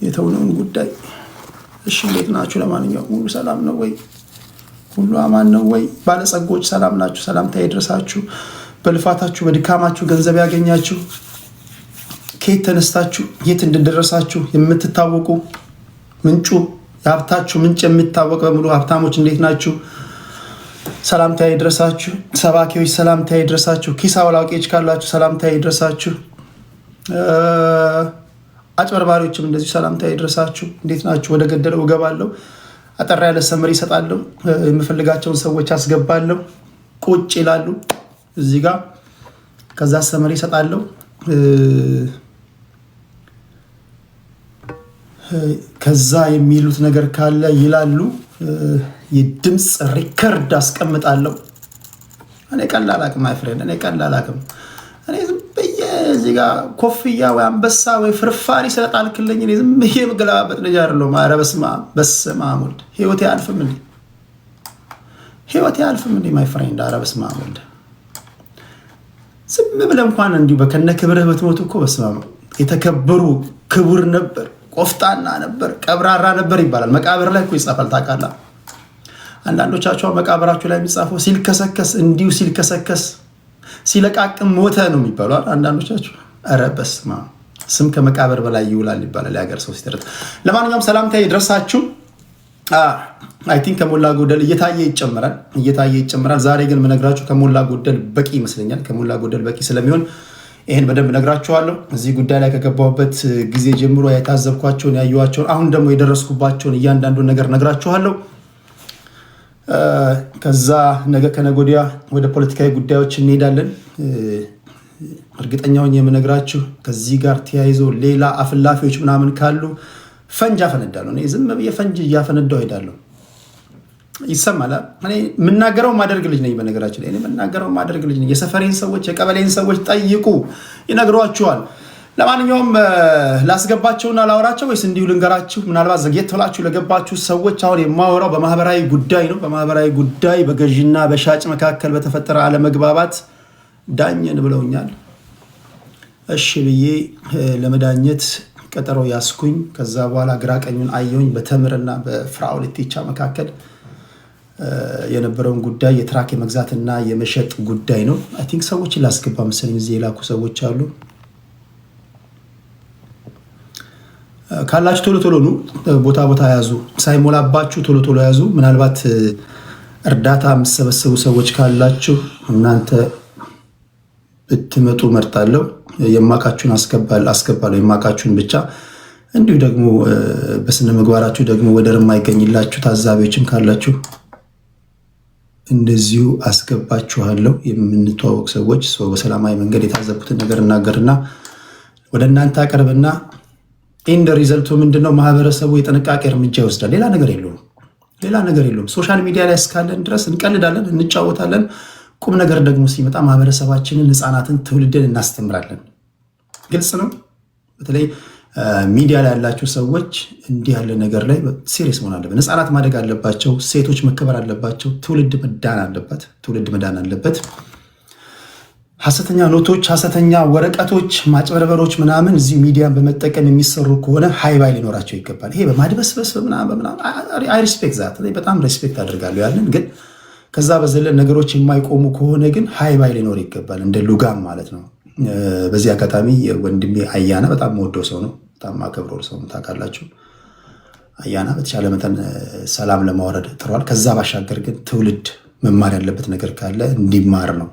የተውነውን ጉዳይ እሺ እንዴት ናችሁ? ለማንኛውም ሁሉ ሰላም ነው ወይ? ሁሉ አማን ነው ወይ? ባለጸጎች ሰላም ናችሁ? ሰላምታ ይድረሳችሁ። በልፋታችሁ በድካማችሁ ገንዘብ ያገኛችሁ ከየት ተነስታችሁ የት እንደደረሳችሁ የምትታወቁ ምንጩ የሀብታችሁ ምንጭ የሚታወቅ በሙሉ ሀብታሞች እንዴት ናችሁ? ሰላምታ ይድረሳችሁ። ሰባኪዎች ሰላምታ ይድረሳችሁ። ኪስ አውላቂዎች ካላችሁ ሰላምታ ይድረሳችሁ። አጭበርባሪዎችም እንደዚሁ ሰላምታ ይድረሳችሁ። እንዴት ናችሁ? ወደ ገደለው እገባለሁ። አጠር ያለ ሰምሪ እሰጣለሁ። የምፈልጋቸውን ሰዎች አስገባለሁ። ቁጭ ይላሉ እዚህ ጋር። ከዛ ሰምሪ እሰጣለሁ። ከዛ የሚሉት ነገር ካለ ይላሉ። የድምፅ ሪከርድ አስቀምጣለሁ። እኔ ቀላል አቅም አይፍሬንድ፣ እኔ ቀላል አቅም እኔ ዝም ብዬ እዚህ ጋር ኮፍያ ወይ አንበሳ ወይ ፍርፋሪ ስለጣልክልኝ እኔ ዝም ብዬ የምገለባበጥ ልጅ አይደለሁም። ኧረ በስመ አብ ወልድ። ህይወቴ አያልፍም እንዴ? ህይወቴ አያልፍም እንዴ ማይ ፍሬንድ? ኧረ በስመ አብ ወልድ። ዝም ብለህ እንኳን እንዲሁ በከነ ክብርህ ብትሞት እኮ በስመ አብ የተከበሩ ክቡር ነበር፣ ቆፍጣና ነበር፣ ቀብራራ ነበር ይባላል። መቃብር ላይ እኮ ይጻፋል ታውቃለህ። አንዳንዶቻቸው መቃብራችሁ ላይ የሚጻፈው ሲልከሰከስ እንዲሁ ሲልከሰከስ ሲለቃቅም ሞተ ነው የሚባለው አንዳንዶቻችሁ። ኧረ በስመ አብ ስም ከመቃብር በላይ ይውላል ይባላል የሀገር ሰው ሲተርት። ለማንኛውም ሰላምታ ይድረሳችሁ። አይ ቲንክ ከሞላ ጎደል እየታየ ይጨምራል። ዛሬ ግን የምነግራችሁ ከሞላ ጎደል በቂ ይመስለኛል። ከሞላ ጎደል በቂ ስለሚሆን ይህን በደንብ ነግራችኋለሁ። እዚህ ጉዳይ ላይ ከገባሁበት ጊዜ ጀምሮ የታዘብኳቸውን ያየኋቸውን፣ አሁን ደግሞ የደረስኩባቸውን እያንዳንዱን ነገር ነግራችኋለሁ። ከዛ ነገ ከነገ ወዲያ ወደ ፖለቲካዊ ጉዳዮች እንሄዳለን። እርግጠኛውን የምነግራችሁ ከዚህ ጋር ተያይዞ ሌላ አፍላፊዎች ምናምን ካሉ ፈንጅ አፈነዳለሁ። እኔ ዝም ብዬ ፈንጅ እያፈነዳው ሄዳለሁ። ይሰማል። እኔ የምናገረው ማደርግ ልጅ ነኝ። በነገራችን ላይ እኔ የምናገረው ማደርግ ልጅ ነኝ። የሰፈሬን ሰዎች የቀበሌን ሰዎች ጠይቁ፣ ይነግሯችኋል። ለማንኛውም ላስገባቸውና ላወራቸው ወይስ እንዲሁ ልንገራችሁ? ምናልባት ዘግየት ብላችሁ ለገባችሁ ሰዎች አሁን የማወራው በማህበራዊ ጉዳይ ነው። በማህበራዊ ጉዳይ በገዥና በሻጭ መካከል በተፈጠረ አለመግባባት ዳኘን ብለውኛል። እሺ ብዬ ለመዳኘት ቀጠሮ ያስኩኝ። ከዛ በኋላ ግራ ቀኙን አየሁኝ። በተምርና በፍራኦል ኢቲቻ መካከል የነበረውን ጉዳይ የትራክ የመግዛትና የመሸጥ ጉዳይ ነው። አይ ቲንክ ሰዎችን ላስገባ መሰለኝ። እዚህ የላኩ ሰዎች አሉ። ካላችሁ ቶሎ ቶሎ ኑ። ቦታ ያዙ፣ ሳይሞላባችሁ ቶሎ ቶሎ ያዙ። ምናልባት እርዳታ የምትሰበሰቡ ሰዎች ካላችሁ እናንተ ብትመጡ መርጣለሁ። የማካችሁን አስገባለሁ፣ የማካችሁን ብቻ። እንዲሁ ደግሞ በስነ ምግባራችሁ ደግሞ ወደር የማይገኝላችሁ ታዛቢዎችም ካላችሁ እንደዚሁ አስገባችኋለሁ። የምንተዋወቅ ሰዎች በሰላማዊ መንገድ የታዘቡትን ነገር እናገርና ወደ እናንተ አቀርብና ኢንደ ሪዘልቱ ምንድነው? ማህበረሰቡ የጥንቃቄ እርምጃ ይወስዳል። ሌላ ነገር የለውም። ሶሻል ሚዲያ ላይ እስካለን ድረስ እንቀልዳለን፣ እንጫወታለን። ቁም ነገር ደግሞ ሲመጣ ማህበረሰባችንን፣ ህፃናትን፣ ትውልድን እናስተምራለን። ግልጽ ነው። በተለይ ሚዲያ ላይ ያላችሁ ሰዎች እንዲህ ያለ ነገር ላይ ሲሪየስ መሆን አለበት። ህፃናት ማደግ አለባቸው። ሴቶች መከበር አለባቸው። ትውልድ መዳን አለበት። ሐሰተኛ ኖቶች፣ ሐሰተኛ ወረቀቶች፣ ማጭበርበሮች ምናምን እዚህ ሚዲያን በመጠቀም የሚሰሩ ከሆነ ሃይባይ ሊኖራቸው ይገባል። ይሄ በማድበስበስ ምናምን አይ ሪስፔክት ዛት በጣም ሪስፔክት አድርጋለሁ ያንን። ግን ከዛ በዘለን ነገሮች የማይቆሙ ከሆነ ግን ሃይባይ ሊኖር ይገባል፣ እንደ ሉጋም ማለት ነው። በዚህ አጋጣሚ ወንድሜ አያና በጣም ወደው ሰው ነው፣ በጣም ማከብረው ሰው ነው። ታውቃላችሁ አያና በተቻለ መጠን ሰላም ለማውረድ ጥሯል። ከዛ ባሻገር ግን ትውልድ መማር ያለበት ነገር ካለ እንዲማር ነው።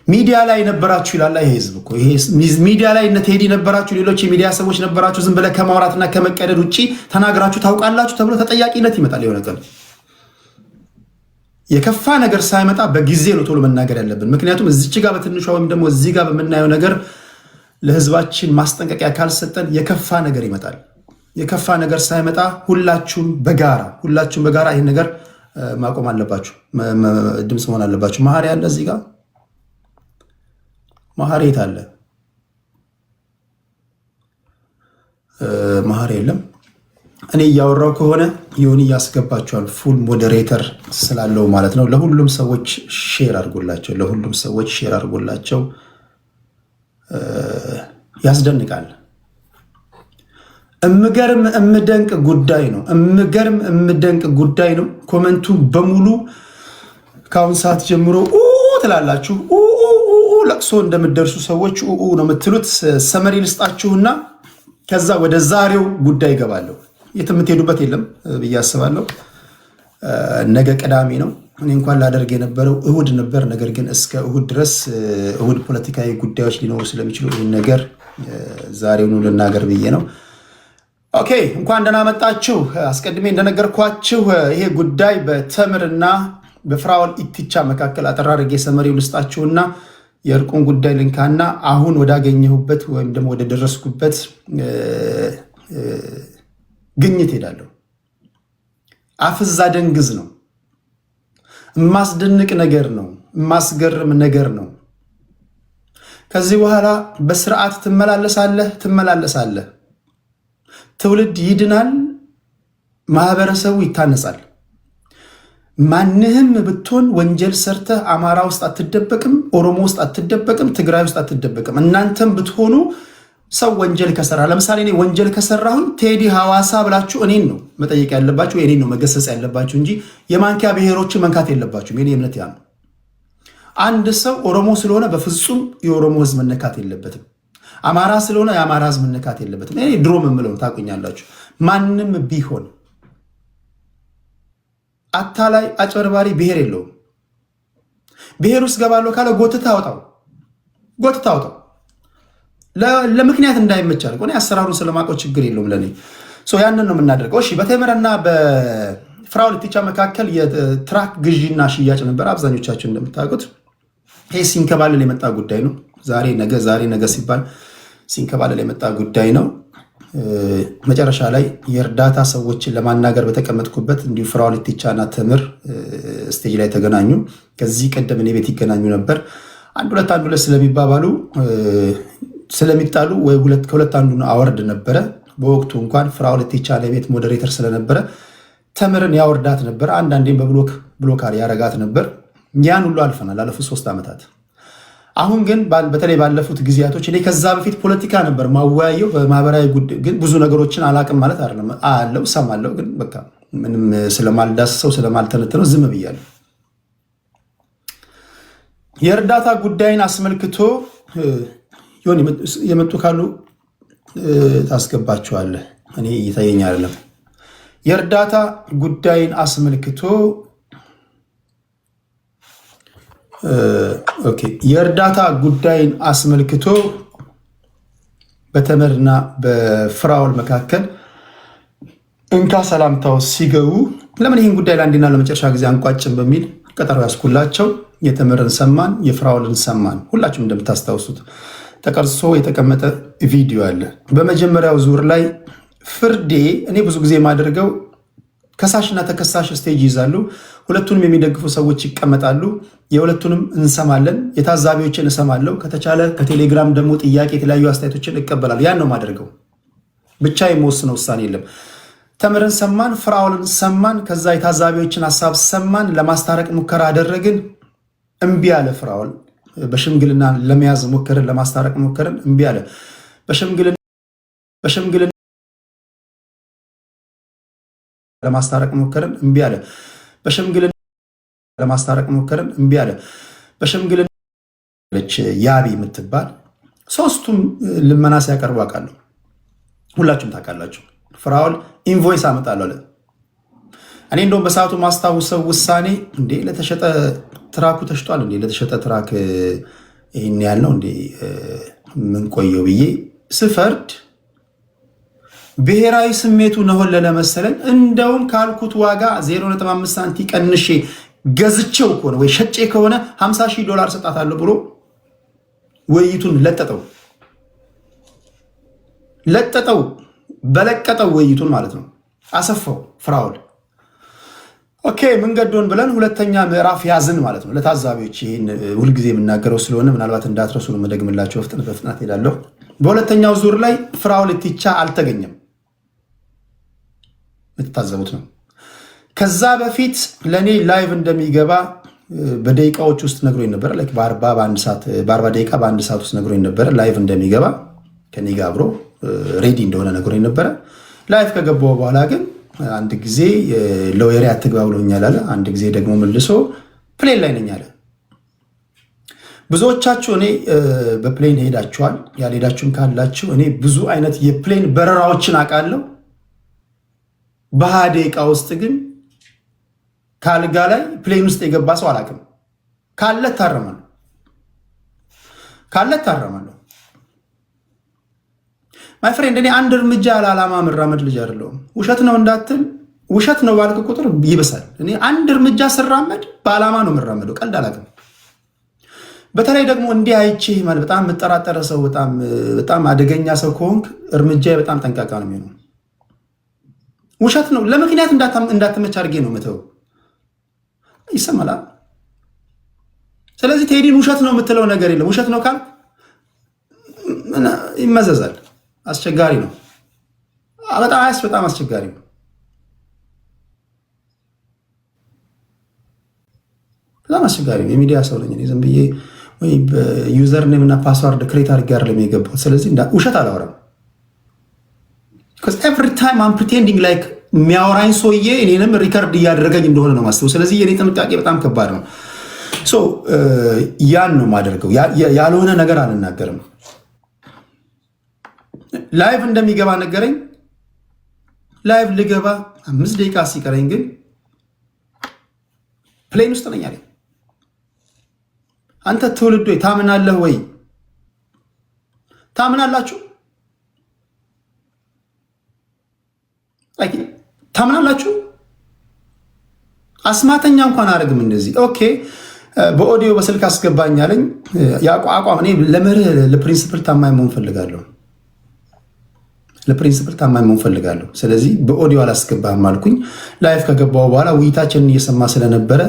ሚዲያ ላይ ነበራችሁ ይላል ይሄ ህዝብ እኮ። ይሄ ሚዲያ ላይ እነ ቴዲ ነበራችሁ፣ ሌሎች የሚዲያ ሰዎች ነበራችሁ። ዝም ብለህ ከማውራትና ከመቀደድ ውጪ ተናግራችሁ ታውቃላችሁ ተብሎ ተጠያቂነት ይመጣል። የሆነ ቀን የከፋ ነገር ሳይመጣ በጊዜ ነው ቶሎ መናገር ያለብን። ምክንያቱም እዚች ጋር በትንሿ ወይም ደግሞ እዚህ ጋር በምናየው ነገር ለህዝባችን ማስጠንቀቂያ ካልሰጠን የከፋ ነገር ይመጣል። የከፋ ነገር ሳይመጣ ሁላችሁም በጋራ ይህን ነገር ማቆም አለባችሁ፣ ድምፅ መሆን አለባችሁ። መሀሪ ያለ እዚህ ጋር መሀሪ የት አለ? መሀሪ የለም። እኔ እያወራው ከሆነ ይሁን እያስገባቸዋል። ፉል ሞዴሬተር ስላለው ማለት ነው። ለሁሉም ሰዎች ሼር አድርጎላቸው። ያስደንቃል። እምደንቅ ጉዳይ ነው። እምደንቅ ጉዳይ ነው። ኮመንቱ በሙሉ ከአሁን ሰዓት ጀምሮ ትላላችሁ። ለቅሶ እንደምትደርሱ ሰዎች ነው የምትሉት። ሰመሪ ልስጣችሁና ከዛ ወደ ዛሬው ጉዳይ ይገባለሁ። የትም የምትሄዱበት የለም ብዬ አስባለሁ። ነገ ቅዳሜ ነው። እኔ እንኳን ላደርግ የነበረው እሁድ ነበር። ነገር ግን እስከ እሁድ ድረስ እሁድ ፖለቲካዊ ጉዳዮች ሊኖሩ ስለሚችሉ ይህን ነገር ዛሬውኑ ልናገር ብዬ ነው። ኦኬ፣ እንኳን ደህና መጣችሁ። አስቀድሜ እንደነገርኳችሁ ይሄ ጉዳይ በተምርና በፍራኦል ኢቲቻ መካከል አጠር አድርጌ ሰመሪው ልስጣችሁና የእርቁን ጉዳይ ልንካና አሁን ወዳገኘሁበት ወይም ደግሞ ወደ ደረስኩበት ግኝት ሄዳለሁ። አፍዛ ደንግዝ ነው። የማስደንቅ ነገር ነው። የማስገርም ነገር ነው። ከዚህ በኋላ በስርዓት ትመላለሳለህ። ትውልድ ይድናል። ማህበረሰቡ ይታነጻል። ማንህም ብትሆን ወንጀል ሰርተህ አማራ ውስጥ አትደበቅም፣ ኦሮሞ ውስጥ አትደበቅም፣ ትግራይ ውስጥ አትደበቅም። እናንተም ብትሆኑ ሰው ወንጀል ከሰራ ለምሳሌ እኔ ወንጀል ከሰራሁኝ ቴዲ ሐዋሳ ብላችሁ እኔን ነው መጠየቅ ያለባችሁ፣ እኔን ነው መገሰጽ ያለባችሁ እንጂ የማንኪያ ብሔሮችን መንካት የለባችሁም። የኔ እምነት ያ ነው። አንድ ሰው ኦሮሞ ስለሆነ በፍጹም የኦሮሞ ህዝብ መነካት የለበትም። አማራ ስለሆነ የአማራ ህዝብ መነካት የለበትም። እኔ ድሮም የምለው ታውቁኛላችሁ። ማንም ቢሆን አታላይ አጭበርባሪ ብሔር የለውም። ብሔር ውስጥ ገባለሁ ካለ ጎትታ አውጣው። ለምክንያት እንዳይመቻል እኔ አሰራሩን ስለማውቀው ችግር የለውም ለኔ። ያንን ነው የምናደርገው። እሺ፣ በተምርና በፍራኦል ኢቲቻ መካከል የትራክ ግዢና ሽያጭ ነበር። አብዛኞቻችን እንደምታውቁት ይሄ ሲንከባለል የመጣ ጉዳይ ነው። ዛሬ ነገ ሲባል ሲንከባለል የመጣ ጉዳይ ነው። መጨረሻ ላይ የእርዳታ ሰዎችን ለማናገር በተቀመጥኩበት እንዲሁ ፍራኦል ኢቲቻና ተምር ስቴጅ ላይ ተገናኙ። ከዚህ ቀደም እኔ ቤት ይገናኙ ነበር። አንድ ሁለት ስለሚባባሉ ስለሚጣሉ ወይ ከሁለት አንዱን አወርድ ነበረ። በወቅቱ እንኳን ፍራኦል ኢቲቻ ለቤት ሞዴሬተር ስለነበረ ተምርን ያወርዳት ነበር። አንዳንዴም በብሎክ ያረጋት ነበር። ያን ሁሉ አልፈናል፣ ላለፉት 3 ዓመታት። አሁን ግን በተለይ ባለፉት ጊዜያቶች እኔ ከዛ በፊት ፖለቲካ ነበር ማወያየው በማህበራዊ ጉዳይ፣ ግን ብዙ ነገሮችን አላቅም ማለት አይደለም። አለው ሰማለው፣ ግን በቃ ምንም ስለማልዳስሰው ስለማልተነትነው ዝም ብያለሁ። የእርዳታ ጉዳይን አስመልክቶ ይሁን የመጡ ካሉ ታስገባቸዋለህ። እኔ እየታየኝ አይደለም። የእርዳታ ጉዳይን አስመልክቶ የእርዳታ ጉዳይን አስመልክቶ በተምርና በፍራኦል መካከል እንካ ሰላምታው ሲገቡ ለምን ይህን ጉዳይ ለአንዴና ለመጨረሻ ጊዜ አንቋጭም በሚል ቀጠሮ ያስኩላቸው። የተምርን ሰማን፣ የፍራኦልን ሰማን። ሁላችሁም እንደምታስታውሱት ተቀርጾ የተቀመጠ ቪዲዮ አለ። በመጀመሪያው ዙር ላይ ፍርዴ እኔ ብዙ ጊዜ የማደርገው ከሳሽና ተከሳሽ ስቴጅ ይይዛሉ። ሁለቱንም የሚደግፉ ሰዎች ይቀመጣሉ። የሁለቱንም እንሰማለን። የታዛቢዎችን እሰማለሁ። ከተቻለ ከቴሌግራም ደግሞ ጥያቄ፣ የተለያዩ አስተያየቶችን እቀበላለሁ። ያን ነው የማደርገው። ብቻ የመወስነው ውሳኔ የለም። ተምርን ሰማን፣ ፍራኦልን ሰማን። ከዛ የታዛቢዎችን ሀሳብ ሰማን። ለማስታረቅ ሙከራ አደረግን። እምቢ አለ ፍራኦል። በሽምግልና ለመያዝ ሞከርን፣ ለማስታረቅ ሞከርን፣ እምቢ አለ። በሽምግልና ለማስታረቅ ሞከርን፣ እምቢ አለ። በሽምግልና ለማስታረቅ ሞከርን፣ እምቢ አለ። በሽምግልና ያቢ የምትባል ሶስቱም ልመና ሲያቀርቡ አውቃለሁ። ሁላችሁም ታውቃላችሁ። ፍራኦል ኢንቮይስ አመጣለሁ አለ። እኔ እንደውም በሰዓቱ ማስታውሰው ውሳኔ እንዴ ለተሸጠ ትራኩ ተሽጧል እንዴ ለተሸጠ ትራክ ይህን ያልነው እንዴ ምን ቆየው ብዬ ስፈርድ ብሔራዊ ስሜቱ ነሆለለ መሰለኝ። እንደውም ካልኩት ዋጋ 0.5 ሳንቲ ቀንሼ ገዝቼው ከሆነ ወይ ሸጬ ከሆነ $50,000 ሰጣታለሁ ብሎ ውይይቱን ለጠጠው በለቀጠው ውይይቱን ማለት ነው። አሰፋው ፍራኦል። ኦኬ መንገዶን ብለን ሁለተኛ ምዕራፍ ያዝን ማለት ነው። ለታዛቢዎች ይህን ሁልጊዜ የምናገረው ስለሆነ ምናልባት እንዳትረሱ ነው መደግምላቸው። በፍጥነት ሄዳለሁ። በሁለተኛው ዙር ላይ ፍራኦል ኢቲቻ አልተገኘም። የምትታዘቡት ነው። ከዛ በፊት ለእኔ ላይቭ እንደሚገባ በደቂቃዎች ውስጥ ነግሮኝ ነበረ። በ40 ደቂቃ በ1 ሰዓት ውስጥ ነግሮኝ ነበረ ላይቭ እንደሚገባ ከኔ ጋር አብሮ ሬዲ እንደሆነ ነገሮኝ ነበረ። ላይፍ ከገባው በኋላ ግን አንድ ጊዜ ሎየሪ አትግባ ብሎኛል አለ። አንድ ጊዜ ደግሞ መልሶ ፕሌን ላይ ነኝ አለ። ብዙዎቻችሁ እኔ በፕሌን ሄዳችኋል። ያልሄዳችሁም ካላችሁ እኔ ብዙ አይነት የፕሌን በረራዎችን አውቃለሁ። በ20 ደቂቃ ውስጥ ግን ካልጋ ላይ ፕሌን ውስጥ የገባ ሰው አላውቅም። ካለ ታረማለሁ። ማይ ፍሬንድ እኔ አንድ እርምጃ ያለ ዓላማ መራመድ ልጅ አይደለሁም። ውሸት ነው እንዳትል፣ ውሸት ነው ባልክ ቁጥር ይብሳል። እኔ አንድ እርምጃ ስራመድ በዓላማ ነው የምራመደው። ቀልድ አላውቅም። በተለይ ደግሞ እንዲህ አይቼህ ማለት በጣም የምጠራጠረ ሰው፣ በጣም አደገኛ ሰው ከሆንክ እርምጃ በጣም ጠንቃቃ ነው የሚሆነው። ውሸት ነው ለምክንያት እንዳትመች አድርጌ ነው መተው ይሰማላል። ስለዚህ ቴዲን ውሸት ነው የምትለው ነገር የለም። ውሸት ነው ካል ይመዘዛል። አስቸጋሪ ነው። በጣም አስቸጋሪ ነው። በጣም አስቸጋሪ ነው። የሚዲያ ሰው ነኝ ዝም ብዬ ወይ ዩዘር ኔም እና ፓስዋርድ ክሬት አድርጌ አይደለም የገባሁት። ስለዚህ ውሸት አላወራም። because every time I'm pretending like የሚያወራኝ ሰውዬ እኔንም ሪከርድ እያደረገኝ እንደሆነ ነው ማስበው። ስለዚህ የኔ ጥንቃቄ በጣም ከባድ ነው። ያን ነው የማደርገው። ያልሆነ ነገር አልናገርም። ላይቭ እንደሚገባ ነገረኝ። ላይቭ ልገባ 5 ደቂቃ ሲቀረኝ ግን ፕሌን ውስጥ ነኝ አለኝ። አንተ ትውልድ ወይ ታምናለህ ወይ? ታምናላችሁ? ታምናላችሁ? አስማተኛ እንኳን አደረግም እንደዚህ። ኦኬ በኦዲዮ በስልክ አስገባኝ አለኝ። አቋም እኔ ለመርህ ለፕሪንሲፕል ታማኝ መሆን ፈልጋለሁ። ስለዚህ በኦዲዮ አላስገባህም አልኩኝ። ላይፍ ከገባው በኋላ ውይይታችንን እየሰማ ስለነበረ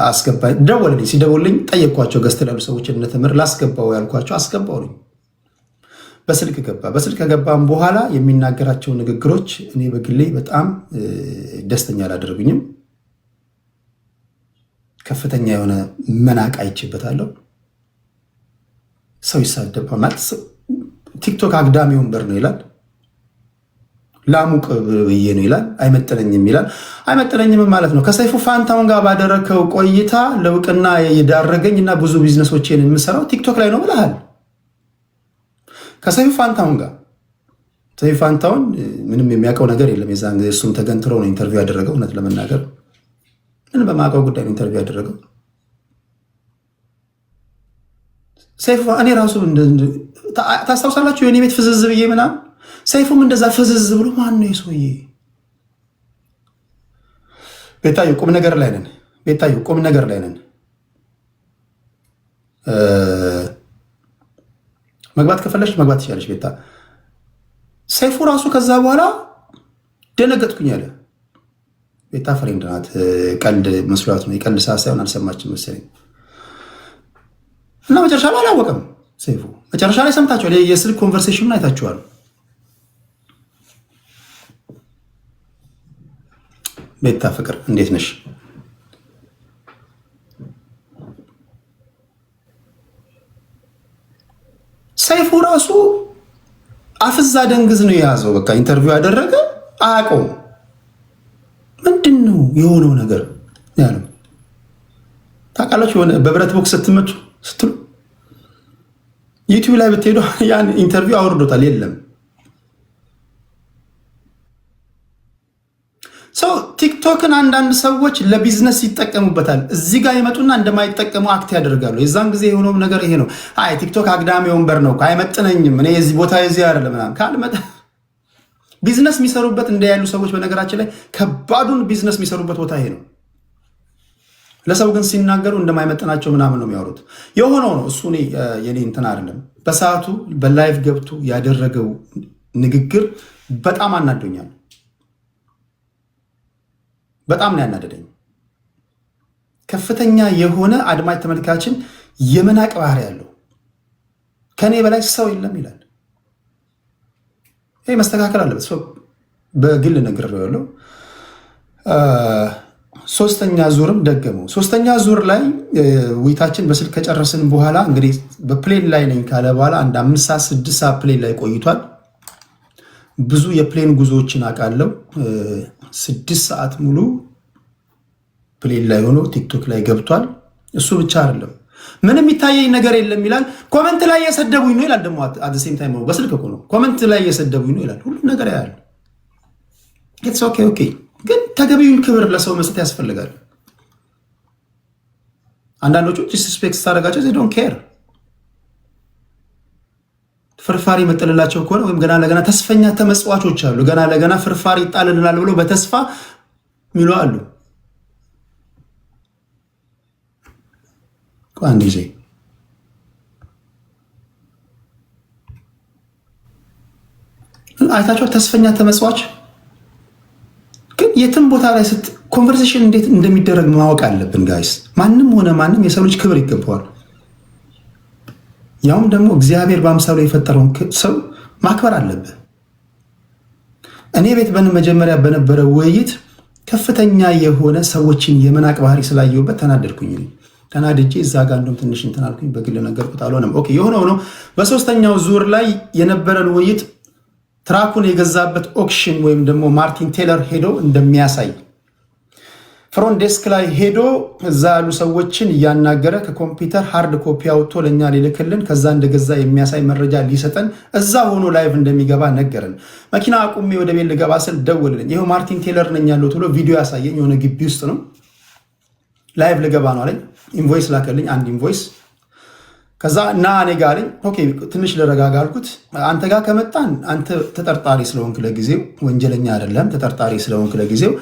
አስገባኝ። ደወልልኝ። ሲደውልኝ ጠየቅኳቸው። ገዝት ላሉ ሰዎች እነተምር ላስገባው ያልኳቸው አስገባውልኝ። በስልክ ገባ። በስልክ ከገባም በኋላ የሚናገራቸው ንግግሮች እኔ በግሌ በጣም ደስተኛ አላደረጉኝም። ከፍተኛ የሆነ መናቅ አይቼበታለሁ። ሰው ይሳደባል ማለት ቲክቶክ አግዳሚ ወንበር ነው ይላል። ላሙቅ ብዬ ነው ይላል። አይመጥነኝም ይላል። አይመጥነኝም ማለት ነው። ከሰይፉ ፋንታውን ጋር ባደረከው ቆይታ ለውቅና የዳረገኝ እና ብዙ ቢዝነሶችን የምሰራው ቲክቶክ ላይ ነው ብለሃል። ከሰይፉ ፋንታውን ጋር ሰይፉ ፋንታውን ምንም የሚያውቀው ነገር የለም። የዛን ጊዜ እሱም ተገንትሮ ነው ኢንተርቪው ያደረገው። እውነት ለመናገር ምን በማውቀው ጉዳይ ነው ኢንተርቪው ያደረገው ሰይፉ። እኔ ራሱ ታስታውሳላችሁ የኔ ቤት ፍዝዝ ብዬ ምናምን ሰይፉም እንደዛ ፍዝዝ ብሎ ማን ነው የሰውዬ? ቤታዩ ቁም ነገር ላይ ነን። መግባት ከፈለሽ መግባት ትችላለሽ ቤታ። ሰይፉ ራሱ ከዛ በኋላ ደነገጥኩኝ አለ። ቤታ ፍሬንድ ናት። ቀልድ መስሏት ነው። የቀልድ ሰዓት ሳይሆን አልሰማችም መሰለኝ እና መጨረሻ ላይ አላወቀም ሰይፉ። መጨረሻ ላይ ሰምታችኋል። የስልክ ኮንቨርሴሽኑን አይታችኋል። ቤታ ፍቅር እንዴት ነሽ? ሰይፉ ራሱ አፍዛ ደንግዝ ነው የያዘው። በቃ ኢንተርቪው ያደረገ አያውቀውም። ምንድን ነው የሆነው ነገር ያለው ታውቃላችሁ? የሆነ በብረት ቦክስ ስትመቱ ስትሉ ዩቲዩብ ላይ ብትሄዱ ያን ኢንተርቪው አውርዶታል። የለም ቲክቶክን አንዳንድ ሰዎች ለቢዝነስ ይጠቀሙበታል። እዚህ ጋር ይመጡና እንደማይጠቀሙ አክት ያደርጋሉ። የዛን ጊዜ የሆነውም ነገር ይሄ ነው። አይ ቲክቶክ አግዳሚ ወንበር ነው፣ አይመጥነኝም፣ እኔ የዚህ ቦታ የዚህ አይደለም ምናምን ካልመጣ ቢዝነስ የሚሰሩበት እንደ ያሉ ሰዎች በነገራችን ላይ ከባዱን ቢዝነስ የሚሰሩበት ቦታ ይሄ ነው። ለሰው ግን ሲናገሩ እንደማይመጥናቸው ምናምን ነው የሚያወሩት። የሆነው ነው እሱ። የኔ እንትን አይደለም። በሰዓቱ በላይቭ ገብቶ ያደረገው ንግግር በጣም አናዶኛል። በጣም ነው ያናደደኝ። ከፍተኛ የሆነ አድማጭ ተመልካችን የመናቅ ባህሪ ያለው ከኔ በላይ ሰው የለም ይላል። ይሄ መስተካከል አለበት። በግል ነግሬዋለሁ። ሶስተኛ ዙርም ደገመው። ሶስተኛ ዙር ላይ ውይይታችን በስልክ ከጨረስን በኋላ እንግዲህ በፕሌን ላይ ነኝ ካለ በኋላ አንድ 5 ሰዓት 6 ሰዓት ፕሌን ላይ ቆይቷል። ብዙ የፕሌን ጉዞዎችን አውቃለሁ። 6 ሰዓት ሙሉ ፕሌን ላይ ሆኖ ቲክቶክ ላይ ገብቷል። እሱ ብቻ አይደለም ምንም የሚታየኝ ነገር የለም ይላል። ኮመንት ላይ እየሰደቡኝ ነው ይላል። ደግሞ አት ሴም ታይም በስልክ እኮ ነው ኮመንት ላይ እየሰደቡኝ ነው ይላል። ሁሉ ነገር ያያል። ኢትስ ኦኬ ኦኬ። ግን ተገቢውን ክብር ለሰው መስጠት ያስፈልጋል። አንዳንዶቹ ዲስሪስፔክት ስታደርጋቸው they don't care ፍርፋሪ መጥልላቸው ከሆነ ወይም ገና ለገና ተስፈኛ ተመጽዋቾች አሉ። ገና ለገና ፍርፋሪ ይጣልልናል ብሎ በተስፋ ሚሉ አሉ። አንድ ጊዜ አይታቸው ተስፈኛ ተመጽዋች ግን የትም ቦታ ላይ ኮንቨርሴሽን እንዴት እንደሚደረግ ማወቅ አለብን ጋይስ። ማንም ሆነ ማንም የሰው ልጅ ክብር ይገባዋል። ያውም ደግሞ እግዚአብሔር በአምሳሉ የፈጠረውን ሰው ማክበር አለብህ። እኔ ቤት መጀመሪያ በነበረ ውይይት ከፍተኛ የሆነ ሰዎችን የመናቅ ባህሪ ስላየሁበት ተናደድኩኝ። ተናድጄ እዛ ጋር እንደውም ትንሽ እንትን አልኩኝ። በግል ነገርኩት፣ አልሆነም። ኦኬ የሆነ ሆኖ በሶስተኛው ዙር ላይ የነበረን ውይይት ትራኩን የገዛበት ኦክሽን ወይም ደግሞ ማርቲን ቴለር ሄዶ እንደሚያሳይ ፍሮንት ዴስክ ላይ ሄዶ እዛ ያሉ ሰዎችን እያናገረ ከኮምፒውተር ሃርድ ኮፒ አውጥቶ ለእኛ ሊልክልን ከዛ እንደገዛ የሚያሳይ መረጃ ሊሰጠን እዛ ሆኖ ላይቭ እንደሚገባ ነገረን። መኪና አቁሜ ወደ ቤት ልገባ ስል ደወልልኝ። ይኸው ማርቲን ቴለር ነኝ ያለሁት ብሎ ቪዲዮ ያሳየኝ። የሆነ ግቢ ውስጥ ነው። ላይቭ ልገባ ነው አለኝ። ኢንቮይስ ላከልኝ፣ አንድ ኢንቮይስ። ከዛ እና እኔ ጋር አለኝ። ኦኬ ትንሽ ልረጋጋ አልኩት። አንተ ጋር ከመጣን አንተ ተጠርጣሪ ስለሆንክ ለጊዜው፣ ወንጀለኛ አይደለም፣ ተጠርጣሪ ስለሆንክ ለጊዜው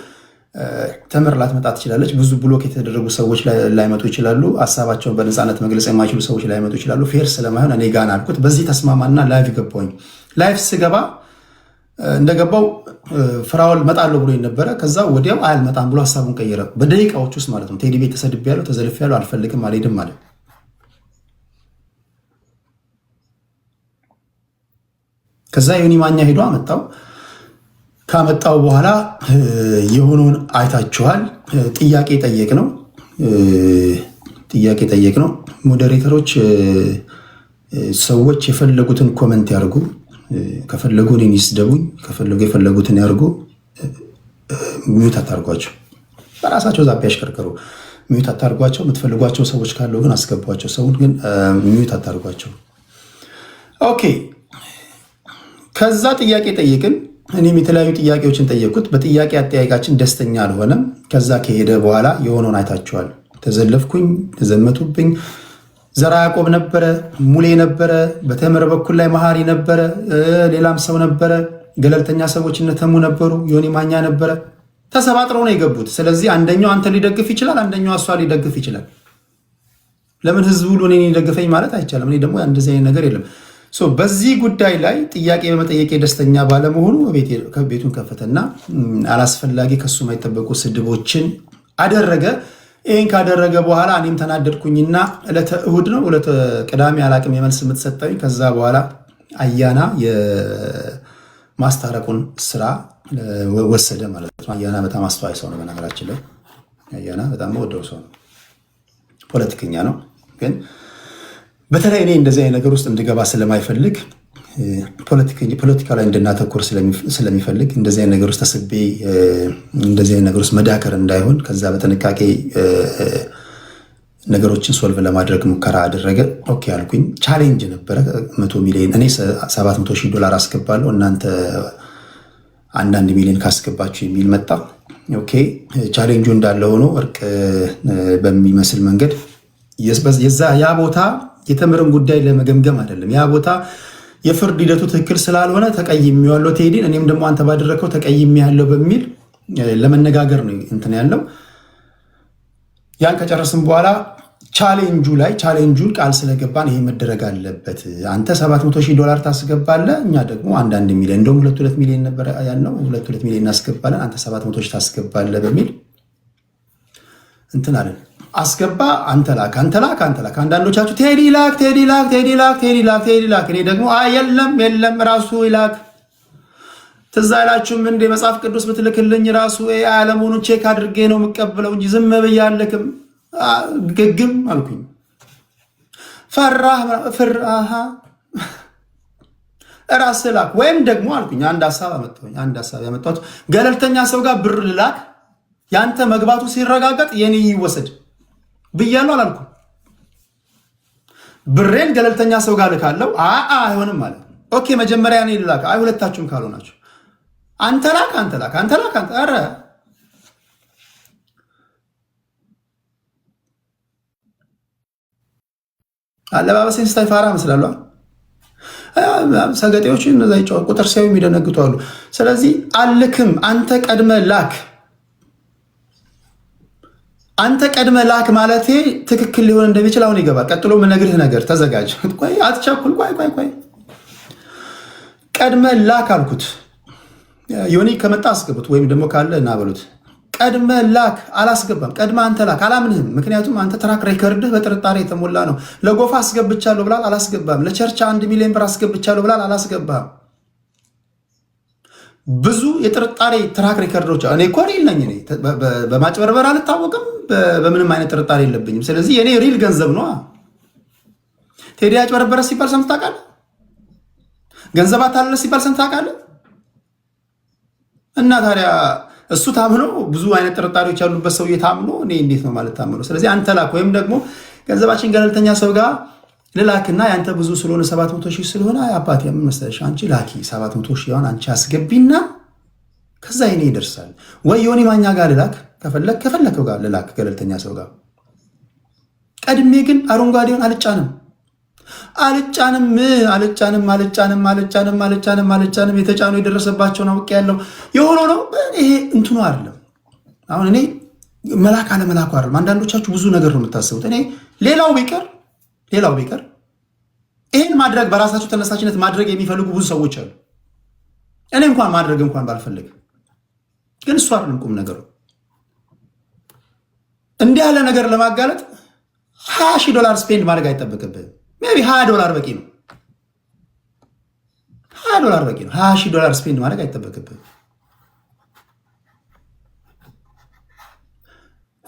ተምር ላትመጣ ትችላለች። ብዙ ብሎክ የተደረጉ ሰዎች ላይመጡ ይችላሉ። ሀሳባቸውን በነፃነት መግለጽ የማይችሉ ሰዎች ላይመጡ ይችላሉ። ፌር ስለማይሆን እኔ ጋር አልኩት። በዚህ ተስማማና ላይቭ ገባሁኝ። ላይቭ ስገባ እንደገባው ፍራውል መጣለሁ ብሎ ነበረ። ከዛ ወዲያው አልመጣም ብሎ ሀሳቡን ቀየረ። በደቂቃዎች ውስጥ ማለት ነው። ቴዲ ቤት ተሰድቤያለሁ፣ ተዘልፌያለሁ፣ አልፈልግም፣ አልሄድም ማለት ከዛ ዮኒ ማኛ ሄዶ አመጣው። ካመጣው በኋላ የሆነውን አይታችኋል። ጥያቄ ጠየቅ ነው። ሞዴሬተሮች ሰዎች የፈለጉትን ኮመንት ያርጉ፣ ከፈለጉ እኔን ይስደቡኝ፣ ከፈለጉ የፈለጉትን ያርጉ። ሚዩት አታርጓቸው፣ በራሳቸው ዛቤ ያሽከርከሩ። ሚዩት አታርጓቸው። የምትፈልጓቸው ሰዎች ካለው ግን አስገቧቸው። ሰውን ግን ሚዩት አታርጓቸው። ኦኬ። ከዛ ጥያቄ ጠይቅን። እኔም የተለያዩ ጥያቄዎችን ጠየቅኩት። በጥያቄ አጠያየቃችን ደስተኛ አልሆነም። ከዛ ከሄደ በኋላ የሆነውን አይታችኋል። ተዘለፍኩኝ፣ ተዘመቱብኝ። ዘራ ያዕቆብ ነበረ፣ ሙሌ ነበረ፣ በተምር በኩል ላይ መሀሪ ነበረ፣ ሌላም ሰው ነበረ፣ ገለልተኛ ሰዎች እነተሙ ነበሩ፣ ዮኒ ማኛ ነበረ። ተሰባጥረው ነው የገቡት። ስለዚህ አንደኛው አንተ ሊደግፍ ይችላል፣ አንደኛው እሷ ሊደግፍ ይችላል። ለምን ህዝብ ሁሉ እኔን ሊደግፈኝ ማለት አይቻልም። እኔ ደግሞ እንደዚህ አይነት ነገር የለም። በዚህ ጉዳይ ላይ ጥያቄ በመጠየቄ ደስተኛ ባለመሆኑ ቤቱን ከፈተና አላስፈላጊ ከሱ የማይጠበቁ ስድቦችን አደረገ። ይህን ካደረገ በኋላ እኔም ተናደድኩኝና ዕለተ እሁድ ነው ዕለተ ቅዳሜ አላቅም የመልስ የምትሰጠኝ። ከዛ በኋላ አያና የማስታረቁን ስራ ወሰደ ማለት ነው። አያና በጣም አስተዋይ ሰው ነው። በነገራችን ላይ አያና በጣም ወደው ሰው ነው። ፖለቲከኛ ነው ግን በተለይ እኔ እንደዚህ አይነት ነገር ውስጥ እንድገባ ስለማይፈልግ ፖለቲካ ላይ እንድናተኩር ስለሚፈልግ እንደዚህ አይነት ነገር ውስጥ ተስቤ እንደዚህ አይነት ነገር ውስጥ መዳከር እንዳይሆን ከዛ በጥንቃቄ ነገሮችን ሶልቭ ለማድረግ ሙከራ አደረገ። ኦኬ አልኩኝ። ቻሌንጅ ነበረ። 100 ሚሊዮን እኔ $700,000 አስገባለሁ እናንተ 1 ሚሊዮን ካስገባችሁ የሚል መጣ። ኦኬ ቻሌንጁ እንዳለ ሆኖ እርቅ በሚመስል መንገድ ያ ቦታ የተምርን ጉዳይ ለመገምገም አይደለም። ያ ቦታ የፍርድ ሂደቱ ትክክል ስላልሆነ ተቀይሜዋለሁ ቴዲን፣ እኔም ደግሞ አንተ ባደረከው ተቀይሜያለሁ በሚል ለመነጋገር ነው እንትን ያለው። ያን ከጨረስን በኋላ ቻሌንጁን ቃል ስለገባን ይሄ መደረግ አለበት። አንተ $700,000 ታስገባለህ፣ እኛ ደግሞ 1 ሚሊዮን እንደውም 2 ሚሊዮን ነበር ያልነው፣ 2 ሚሊዮን እናስገባለን፣ አንተ 700,000 ታስገባለህ በሚል እንትን አለን። አስገባ፣ አንተ ላክ። አንዳንዶቻችሁ ቴዲ ላክ። እኔ ደግሞ የለም ራሱ ይላክ። ትዝ አይላችሁም እንደ መጽሐፍ ቅዱስ ብትልክልኝ ራሱ አለመሆኑን ቼክ አድርጌ ነው የምቀብለው እንጂ ዝም ብዬ አልልክም። ግግም አልኩኝ። ፈራህ ራስህ ላክ። ወይም ደግሞ አልኩኝ አንድ ሐሳብ ያመጣሁት ገለልተኛ ሰው ጋር ብር ልላክ፣ ያንተ መግባቱ ሲረጋገጥ የኔ ይወሰድ ብያለሁ አላልኩም? ብሬን ገለልተኛ ሰው ጋር ልካለው። አይሆንም ማለት ኦኬ፣ መጀመሪያ እኔ ልላክ። አይ ሁለታችሁም ካልሆናችሁ አንተ ላክ። ኧረ አለባበሴን ስታይ ፋራ መስላለሁ። ሰገጤዎች እነዛ ይጫወት ቁጥር ሲያዩ የሚደነግጡ አሉ። ስለዚህ አልክም፣ አንተ ቀድመ ላክ። አንተ ቀድመ ላክ ማለቴ ትክክል ሊሆን እንደሚችል አሁን ይገባል። ቀጥሎ የምነግርህ ነገር ተዘጋጅ። ቆይ አትቸኩል። ቆይ ቀድመ ላክ አልኩት። ዮኒ ከመጣ አስገቡት፣ ወይም ደግሞ ካለ እና በሉት። ቀድመ ላክ አላስገባም። ቀድመ አንተ ላክ። አላምንህም። ምክንያቱም አንተ ትራክ ሬከርድህ በጥርጣሬ የተሞላ ነው። ለጎፋ አስገብቻለሁ ብላል፣ አላስገባም። ለቸርቻ 1 ሚሊዮን ብር አስገብቻለሁ ብላል፣ አላስገባም። ብዙ የጥርጣሬ ትራክ ሬከርዶች እኔ እኮ ሪል ነኝ። እኔ በማጭበርበር አልታወቅም፣ በምንም አይነት ጥርጣሬ የለብኝም። ስለዚህ የኔ ሪል ገንዘብ ነው። ቴዲ ያጭበረበረ ሲባል ሰምተህ ታውቃለህ? ገንዘብ አታለለ ሲባል ሰምተህ ታውቃለህ? እና ታዲያ እሱ ታምኖ ብዙ አይነት ጥርጣሬዎች ያሉበት ሰውዬ ታምኖ እኔ እንዴት ነው ማለት ታምኖ? ስለዚህ አንተ ላክ፣ ወይም ደግሞ ገንዘባችን ገለልተኛ ሰው ጋር ልላክና ያንተ ብዙ ስለሆነ 700 ሺህ ስለሆነ አባቴ ምን መሰለሽ አንቺ ላኪ 700 ሺህ አንቺ አስገቢና ከዛ ይኔ ይደርሳል። ወይ ዮኒ ማኛ ጋር ልላክ ከፈለከው ጋር ልላክ ገለልተኛ ሰው ጋር። ቀድሜ ግን አረንጓዴውን አልጫንም የተጫኑ የደረሰባቸውን አውቄ ያለው የሆነው ነው። ይሄ እንትኑ አይደለም። አሁን እኔ መላክ አለመላኩ አይደለም። አንዳንዶቻችሁ ብዙ ነገር ነው የምታስቡት። እኔ ሌላው ቢቀር ይሄን ማድረግ በራሳቸው ተነሳሽነት ማድረግ የሚፈልጉ ብዙ ሰዎች አሉ። እኔ ማድረግ ባልፈልግ፣ ግን እሱ አይደለም ቁም ነገሩ። እንዲህ ያለ ነገር ለማጋለጥ $20,000 ስፔንድ ማድረግ አይጠበቅብህም። ሜይ ቢ $20 በቂ ነው። $20 ስፔንድ ማድረግ አይጠበቅብህም።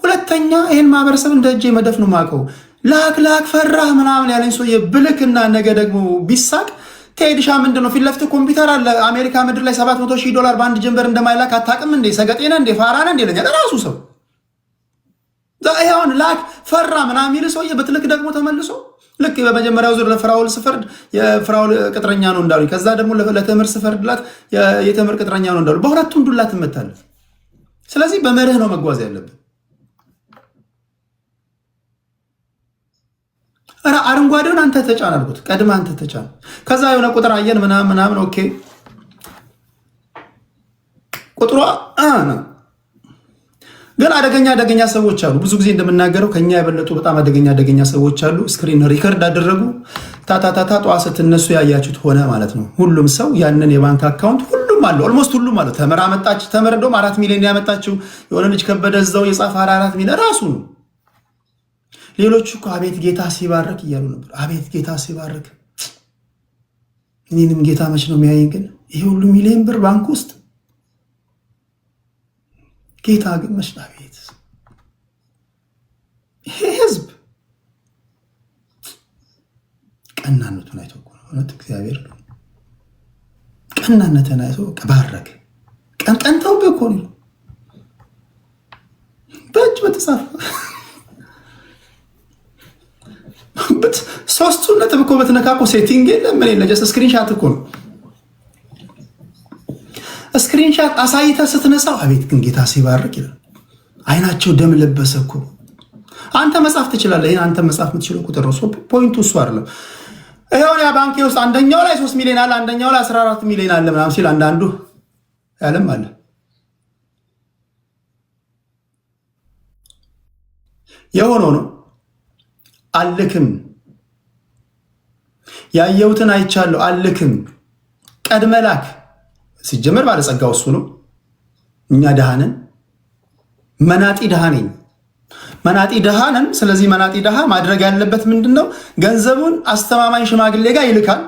ሁለተኛ ይህን ማህበረሰብ እንደ እጄ መደፍ ነው የማውቀው። ላክ ፈራህ ምናምን ያለኝ ሰውዬ ብልክና ነገ ደግሞ ቢሳቅ ቴዲሻ ምንድነው ፊት ለፊት ኮምፒውተር አለ። አሜሪካ ምድር ላይ $700,000 በአንድ ጀንበር እንደማይላክ አታውቅም እንዴ? ሰገጤነ እንዴ? ፋራነ እንዴ? ለኛ ራሱ ሰው ዛይሁን ላክ ፈራ ምናምን የሚል ሰውዬ ብትልክ ደግሞ ተመልሶ ልክ በመጀመሪያው ዙር ለፍራውል ስፈርድ የፍራውል ቅጥረኛ ነው እንዳሉ፣ ከዛ ደግሞ ለተምር ስፈርድላት የተምር ቅጥረኛ ነው እንዳሉ፣ በሁለቱም ዱላ ትመታለህ። ስለዚህ በመርህ ነው መጓዝ ያለብን። አረንጓዴውን አንተ ተጫን አልኩት። ቀድመህ አንተ ተጫን። ከዛ የሆነ ቁጥር አየን ምናምን ኦኬ። ቁጥሯ ግን አደገኛ ሰዎች አሉ። ብዙ ጊዜ እንደምናገረው ከኛ የበለጡ በጣም አደገኛ ሰዎች አሉ። ስክሪን ሪከርድ አደረጉ። ታታታታ ጠዋት ስትነሱ ያያችሁት ሆነ ማለት ነው። ሁሉም ሰው ያንን የባንክ አካውንት ሁሉም አለ፣ ኦልሞስት ሁሉም አለ። ተምር አመጣች። ተምር እንደውም 4 ሚሊዮን ያመጣችው የሆነ ልጅ ከበደ እዛው የጻፈ 4 ሚሊዮን ራሱ ነው። ሌሎቹ እኮ አቤት ጌታ ሲባርክ እያሉ ነበር። አቤት ጌታ ሲባርክ፣ እኔንም ጌታ መች ነው የሚያየኝ? ግን ይሄ ሁሉ ሚሊዮን ብር ባንክ ውስጥ ጌታ ግን መች ነው? አቤት ይሄ ህዝብ ቀናነቱን አይቶ እኮ ነው እውነት እግዚአብሔር ቀናነትን አይቶ ባረክ። ቀንተው እኮ ነው በእጅ በተጻፈ ሶስቱ ነጥብ እኮ በተነካኮ ሴቲንግ የለም ምን የለ፣ ጀስት ስክሪንሻት እኮ ነው። ስክሪንሻት አሳይተህ ስትነሳው አቤት ግን ጌታ ሲባርክ ይላል። አይናቸው ደም ለበሰ እኮ። አንተ መጻፍ ትችላለህ። ይሄን አንተ መጻፍ የምትችለው ቁጥር ነው። ፖይንቱ እሱ አይደለም። ይሄው ያ ባንክ ውስጥ አንደኛው ላይ 3 ሚሊዮን አለ፣ አንደኛው ላይ 14 ሚሊዮን አለ ምናምን ሲል አንዳንዱ ያለም አለ። የሆነው ነው አልክም። ያየሁትን አይቻለሁ አልክም። ቀድመህ ላክ። ሲጀመር ባለጸጋው እሱ ነው። እኛ ደሃነን፣ መናጢ ደሃ ነኝ፣ መናጢ ደሃ ነን። ስለዚህ መናጢ ደሃ ማድረግ ያለበት ምንድነው? ገንዘቡን አስተማማኝ ሽማግሌ ጋር ይልካል።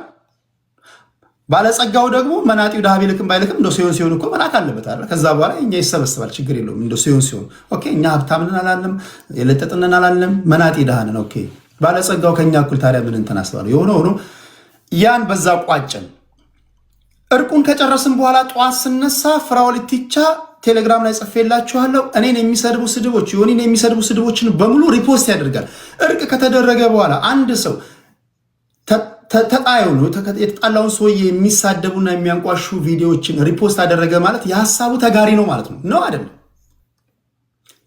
ባለጸጋው ደግሞ መናጢው ደሃ ቢልክም ባይልክም እንደው ሲሆን እኮ መላክ አለበት አይደል? ከዛ በኋላ እኛ ይሰበስባል፣ ችግር የለውም። እንደው ሲሆን ኦኬ። እኛ ሀብታምንን አላለም፣ የለጠጥንን አላለም፣ መናጢ ደሃ ነን። ኦኬ። ባለጸጋው ከኛ እኩል ታዲያ ምን እንትን አስባለሁ። የሆነ ሆኖ ያን በዛ ቋጨን። እርቁን ከጨረስን በኋላ ጠዋት ስነሳ ፍራኦል ኢቲቻ ቴሌግራም ላይ ጽፌላችኋለሁ። እኔን የሚሰድቡ ስድቦች ዮኒን የሚሰድቡ ስድቦችን በሙሉ ሪፖስት ያደርጋል። እርቅ ከተደረገ በኋላ አንድ ሰው ተጣየው ነው የተጣላውን ሰውዬ የሚሳደቡና የሚያንቋሹ ቪዲዮዎችን ሪፖስት አደረገ ማለት የሐሳቡ ተጋሪ ነው ማለት ነው አይደለም?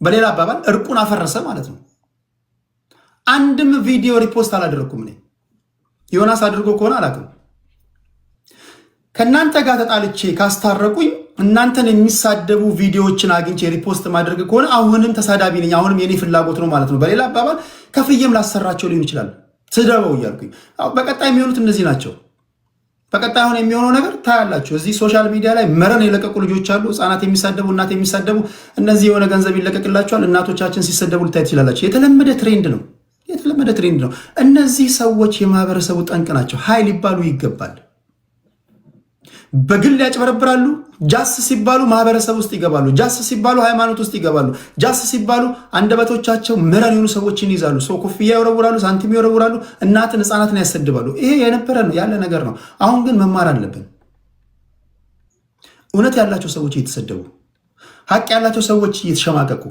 በሌላ አባባል እርቁን አፈረሰ ማለት ነው። አንድም ቪዲዮ ሪፖስት አላደረኩም እኔ። ዮናስ አድርጎ ከሆነ አላውቅም። ከእናንተ ጋር ተጣልቼ ካስታረቁኝ እናንተን የሚሳደቡ ቪዲዮዎችን አግኝቼ ሪፖስት ማድረግ ከሆነ አሁንም ተሳዳቢ ነኝ፣ አሁንም የኔ ፍላጎት ነው ማለት ነው። በሌላ አባባል ከፍዬም ላሰራቸው ሊሆን ይችላል ስደበው እያልኩኝ። በቀጣይ የሚሆኑት እነዚህ ናቸው። በቀጣይ አሁን የሚሆነው ነገር ታያላችሁ። እዚህ ሶሻል ሚዲያ ላይ መረን የለቀቁ ልጆች አሉ፣ ህፃናት የሚሳደቡ እናት የሚሳደቡ። እነዚህ የሆነ ገንዘብ ይለቀቅላቸዋል፣ እናቶቻችን ሲሰደቡ ልታይ ትችላላችሁ። የተለመደ ትሬንድ ነው። እነዚህ ሰዎች የማህበረሰቡ ጠንቅ ናቸው። ሀይ ሊባሉ ይገባል። በግል ያጭበረብራሉ። ጃስ ሲባሉ ማህበረሰብ ውስጥ ይገባሉ። ጃስ ሲባሉ ሃይማኖት ውስጥ ይገባሉ። ጃስ ሲባሉ አንደበቶቻቸው መረን የሆኑ ሰዎችን ይዛሉ። ሰው ኮፍያ ይወረውራሉ፣ ሳንቲም ይወረውራሉ፣ እናትን ህፃናትን ያሰድባሉ። ይሄ የነበረ ነው ያለ ነገር ነው። አሁን ግን መማር አለብን። እውነት ያላቸው ሰዎች እየተሰደቡ፣ ሀቅ ያላቸው ሰዎች እየተሸማቀቁ፣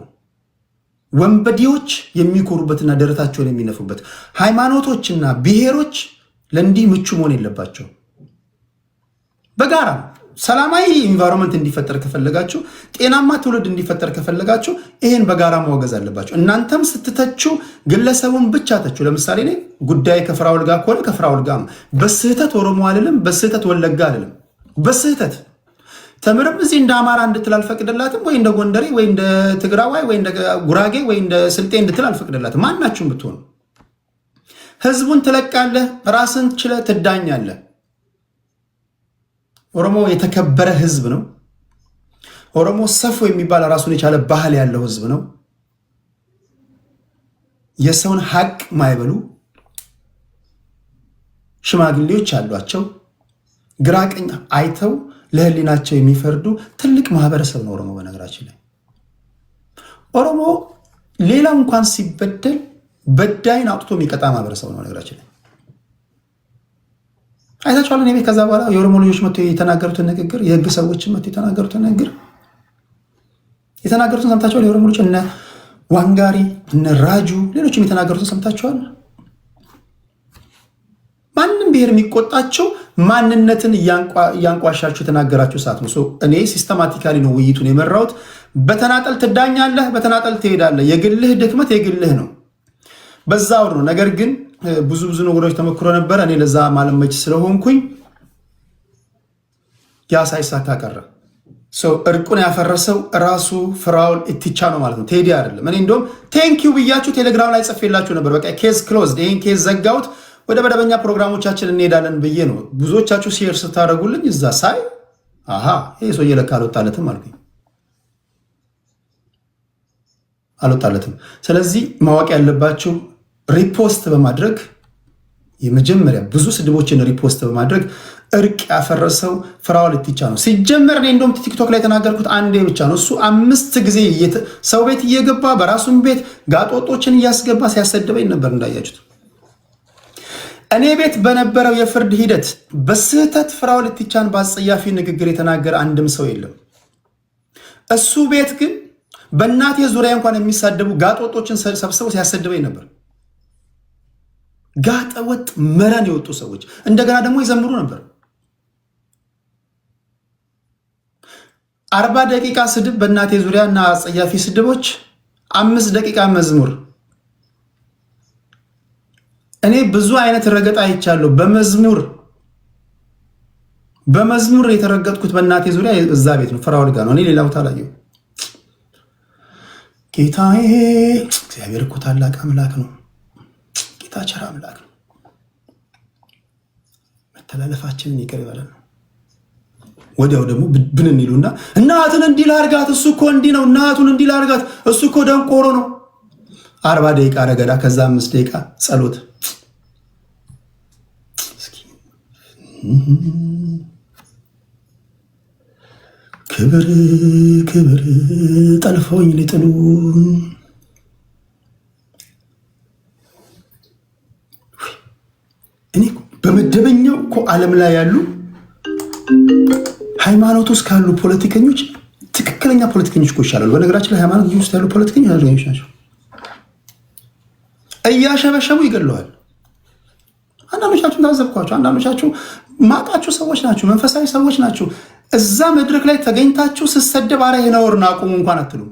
ወንበዴዎች የሚኮሩበትና ደረታቸውን የሚነፉበት ሃይማኖቶችና ብሔሮች ለእንዲህ ምቹ መሆን የለባቸው። በጋራ ሰላማዊ ኢንቫይሮንመንት እንዲፈጠር ከፈለጋችሁ፣ ጤናማ ትውልድ እንዲፈጠር ከፈለጋችሁ ይህን በጋራ መወገዝ አለባቸው። እናንተም ስትተቹ ግለሰቡን ብቻ ተቹ። ለምሳሌ እኔ ጉዳይ ከፍራኦል ጋር ከሆነ ከፍራኦል ጋር በስህተት ኦሮሞ አልልም፣ በስህተት ወለጋ አልልም። በስህተት ተምርም እዚህ እንደ አማራ እንድትል አልፈቅድላትም፣ ወይ እንደ ጎንደሬ ወይ እንደ ትግራዋይ ወይ እንደ ጉራጌ ወይ እንደ ስልጤ እንድትል አልፈቅድላትም። ማናችሁም ብትሆኑ ህዝቡን ትለቃለህ፣ ራስን ችለህ ትዳኛለህ። ኦሮሞ የተከበረ ህዝብ ነው። ኦሮሞ ሰፎ የሚባል ራሱን የቻለ ባህል ያለው ህዝብ ነው። የሰውን ሀቅ ማይበሉ ሽማግሌዎች አሏቸው። ግራ ቀኝ አይተው ለህሊናቸው የሚፈርዱ ትልቅ ማህበረሰብ ነው ኦሮሞ። በነገራችን ላይ ኦሮሞ ሌላው እንኳን ሲበደል በዳይን አውጥቶ የሚቀጣ ማህበረሰብ ነው። ነገራችን ላይ አይታችኋል። እኔ ቤት ከዛ በኋላ የኦሮሞ ልጆች መጥተው የተናገሩትን ንግግር፣ የህግ ሰዎችን መጥተው የተናገሩትን ንግግር የተናገሩትን ሰምታችኋል። የኦሮሞ ልጆች እነ ዋንጋሪ እነ ራጁ ሌሎችም የተናገሩትን ሰምታችኋል። ማንም ብሔር የሚቆጣቸው ማንነትን እያንቋሻችሁ የተናገራችሁ ሰዓት ነው። እኔ ሲስተማቲካሊ ነው ውይይቱን የመራሁት። በተናጠል ትዳኛለህ፣ በተናጠል ትሄዳለህ። የግልህ ድክመት የግልህ ነው፣ በዛው ነው። ነገር ግን ብዙ ነገሮች ተሞክሮ ነበረ። እኔ ለዛ ማለመች ስለሆንኩኝ ያ ሳይሳካ ቀረ። እርቁን ያፈረሰው ራሱ ፍራኦል ኢቲቻ ነው ማለት ነው፣ ቴዲ አይደለም። እኔ እንደውም ቴንኪው ብያችሁ ቴሌግራም ላይ ጽፌላችሁ ነበር። በቃ ኬዝ ክሎዝድ፣ ይሄን ኬዝ ዘጋሁት፣ ወደ መደበኛ ፕሮግራሞቻችን እንሄዳለን ብዬ ነው። ብዙዎቻችሁ ሼር ስታደርጉልኝ እዛ ሳይ አሃ ይሄ ሰውዬ ለካ አልወጣለትም አልኩኝ። አልወጣለትም። ስለዚህ ማወቅ ያለባችሁ ሪፖስት በማድረግ የመጀመሪያ ብዙ ስድቦችን ሪፖስት በማድረግ እርቅ ያፈረሰው ፍራኦል ኢቲቻ ነው። ሲጀመር እኔ እንደውም ቲክቶክ ላይ የተናገርኩት አንዴ ብቻ ነው። እሱ 5 ጊዜ ሰው ቤት እየገባ በራሱም ቤት ጋጦጦችን እያስገባ ሲያሰድበኝ ነበር እንዳያችሁት። እኔ ቤት በነበረው የፍርድ ሂደት በስህተት ፍራኦል ኢቲቻን በአጸያፊ ንግግር የተናገረ አንድም ሰው የለም። እሱ ቤት ግን በእናቴ ዙሪያ እንኳን የሚሳደቡ ጋጦጦችን ሰብስበው ሲያሰድበኝ ነበር። ጋጠ ወጥ መረን የወጡ ሰዎች እንደገና ደግሞ ይዘምሩ ነበር። 40 ደቂቃ ስድብ በእናቴ ዙሪያ እና አጸያፊ ስድቦች፣ 5 ደቂቃ መዝሙር። እኔ ብዙ አይነት ረገጣ አይቻለሁ። በመዝሙር የተረገጥኩት በእናቴ ዙሪያ እዛ ቤት ነው፣ ፍራኦል ጋር ነው። እኔ ሌላ ቦታ አላየሁም። ጌታዬ እግዚአብሔር እኮ ታላቅ አምላክ ነው። ጌታ ቸር አምላክ ነው። መተላለፋችንን ይቅር ይበለን። ወዲያው ደግሞ ብንን ይሉና እናቱን እንዲህ ላርጋት፣ እሱ እኮ እንዲህ ነው፣ እናቱን እንዲህ ላርጋት፣ እሱ እኮ ደንቆሮ ነው። 40 ደቂቃ ረገዳ፣ ከዛ 5 ደቂቃ ጸሎት። ክብር ክብር ጠልፈውኝ ሊጥሉ እኔ በመደበኛው እኮ ዓለም ላይ ያሉ ሃይማኖት ውስጥ ካሉ ፖለቲከኞች ትክክለኛ ፖለቲከኞች እኮ ይሻላሉ። በነገራችን ላይ ሃይማኖት ውስጥ ያሉ ፖለቲከኞች ናቸው። እያሸበሸቡ ይገለዋል። አንዳንዶቻችሁ ታዘብኳቸው። አንዳንዶቻችሁ ማቃችሁ ሰዎች ናቸው፣ መንፈሳዊ ሰዎች ናቸው። እዛ መድረክ ላይ ተገኝታችሁ ስትሰደብ አረ ነውርና አቁሙ እንኳን አትሉ።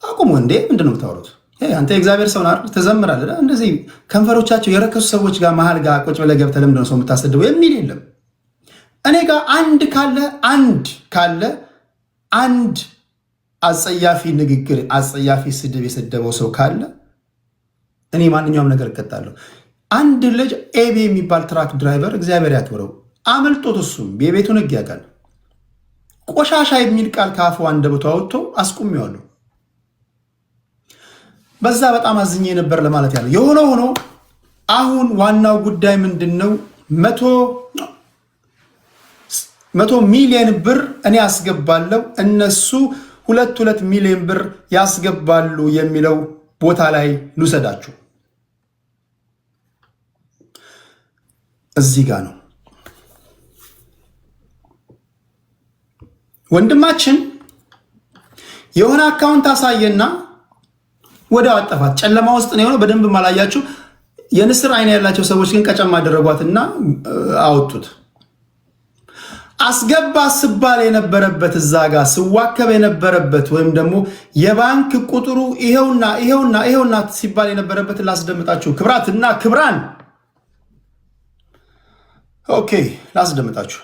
አቁሙ እንዴ! ምንድነው የምታወሩት? አንተ የእግዚአብሔር ሰው ናር ትዘምራለህ። እንደዚህ ከንፈሮቻቸው የረከሱ ሰዎች ጋር መሀል ጋር ቁጭ ብለህ ገብተህ ለምንድነው ሰው የምታሰድበው የሚል የለም። እኔ ጋር አንድ ካለ አጸያፊ ንግግር አጸያፊ ስድብ የሰደበው ሰው ካለ እኔ ማንኛውም ነገር እቀጣለሁ። አንድ ልጅ ኤቢ የሚባል ትራክ ድራይቨር እግዚአብሔር ያክብረው አመልጦት እሱም የቤቱን ሕግ ያውቃል። ቆሻሻ የሚል ቃል ከአፉ አንደበቱ አውጥቶ አስቁሜዋለሁ። በዛ በጣም አዝኜ ነበር ለማለት ያለ የሆነ ሆኖ አሁን ዋናው ጉዳይ ምንድን ነው? 100 ሚሊዮን ብር እኔ ያስገባለሁ እነሱ 2 ሚሊዮን ብር ያስገባሉ የሚለው ቦታ ላይ ልውሰዳችሁ። እዚህ ጋር ነው ወንድማችን የሆነ አካውንት አሳየና ወደ አጠፋት ጨለማ ውስጥ ነው የሆነው። በደንብ ማላያችሁ የንስር አይን ያላቸው ሰዎች ግን ቀጨማ አደረጓትና አወጡት። አስገባ ስባል የነበረበት እዛ ጋር ስዋከብ የነበረበት ወይም ደግሞ የባንክ ቁጥሩ ይሄውና ሲባል የነበረበት ላስደምጣችሁ። ክብራትና ክብራን ኦኬ፣ ላስደምጣችሁ።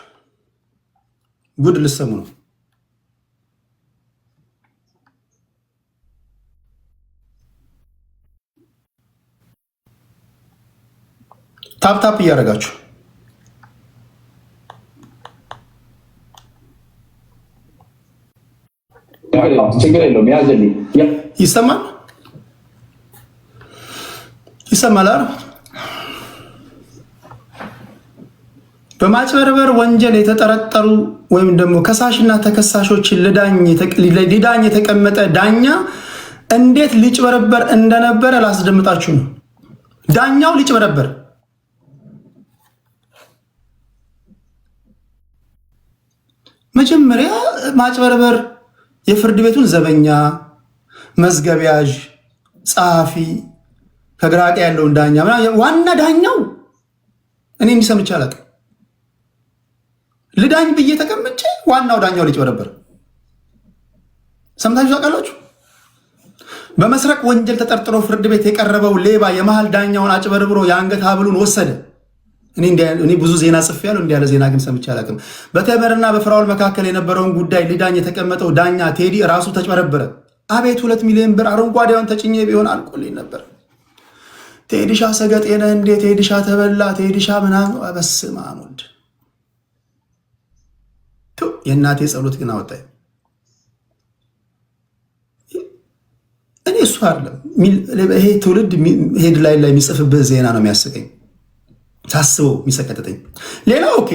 ጉድ ልሰሙ ነው። ታፕታፕ እያደረጋችሁ ችግር የለውም። ያዘልኝ ይሰማል አይደል? በማጭበርበር ወንጀል የተጠረጠሩ ወይም ደግሞ ከሳሽና ተከሳሾችን ሊዳኝ የተቀመጠ ዳኛ እንዴት ሊጭበረበር እንደነበረ ላስደምጣችሁ ነው። ዳኛው ሊጭበረበር መጀመሪያ ማጭበርበር የፍርድ ቤቱን ዘበኛ፣ መዝገብ ያዥ፣ ጸሐፊ ከግራቀ ያለውን ዳኛ ዋና ዳኛው እኔ እንዲሰምቼ አላውቅም። ልዳኝ ብዬ ተቀምጬ ዋናው ዳኛው ሊጭበረበር ሰምታችሁ ታውቃላችሁ? በመስረቅ ወንጀል ተጠርጥሮ ፍርድ ቤት የቀረበው ሌባ የመሃል ዳኛውን አጭበርብሮ የአንገት ሀብሉን ወሰደ። እኔ ብዙ ዜና ጽፌያለሁ፣ እንዲህ ያለ ዜና ግን ሰምቼ አላውቅም። በተመርና በፍራውል መካከል የነበረውን ጉዳይ ሊዳኝ የተቀመጠው ዳኛ ቴዲ ራሱ ተጭበረበረ። አቤት 2 ሚሊዮን ብር አረንጓዴውን ተጭኜ ቢሆን አልቆልኝ ነበር። ቴዲሻ ሰገጤነ እንዴ! ቴዲሻ ተበላ፣ ቴዲሻ ምናምን። በስመ አብ ወልድ። የእናቴ ጸሎት ግን አወጣኝ። እኔ እሱ አይደለም ይሄ ትውልድ ሄድ ላይ የሚጽፍብህ ዜና ነው የሚያስቀኝ ሳስበው የሚሰቀጥጠኝ። ሌላው ኦኬ፣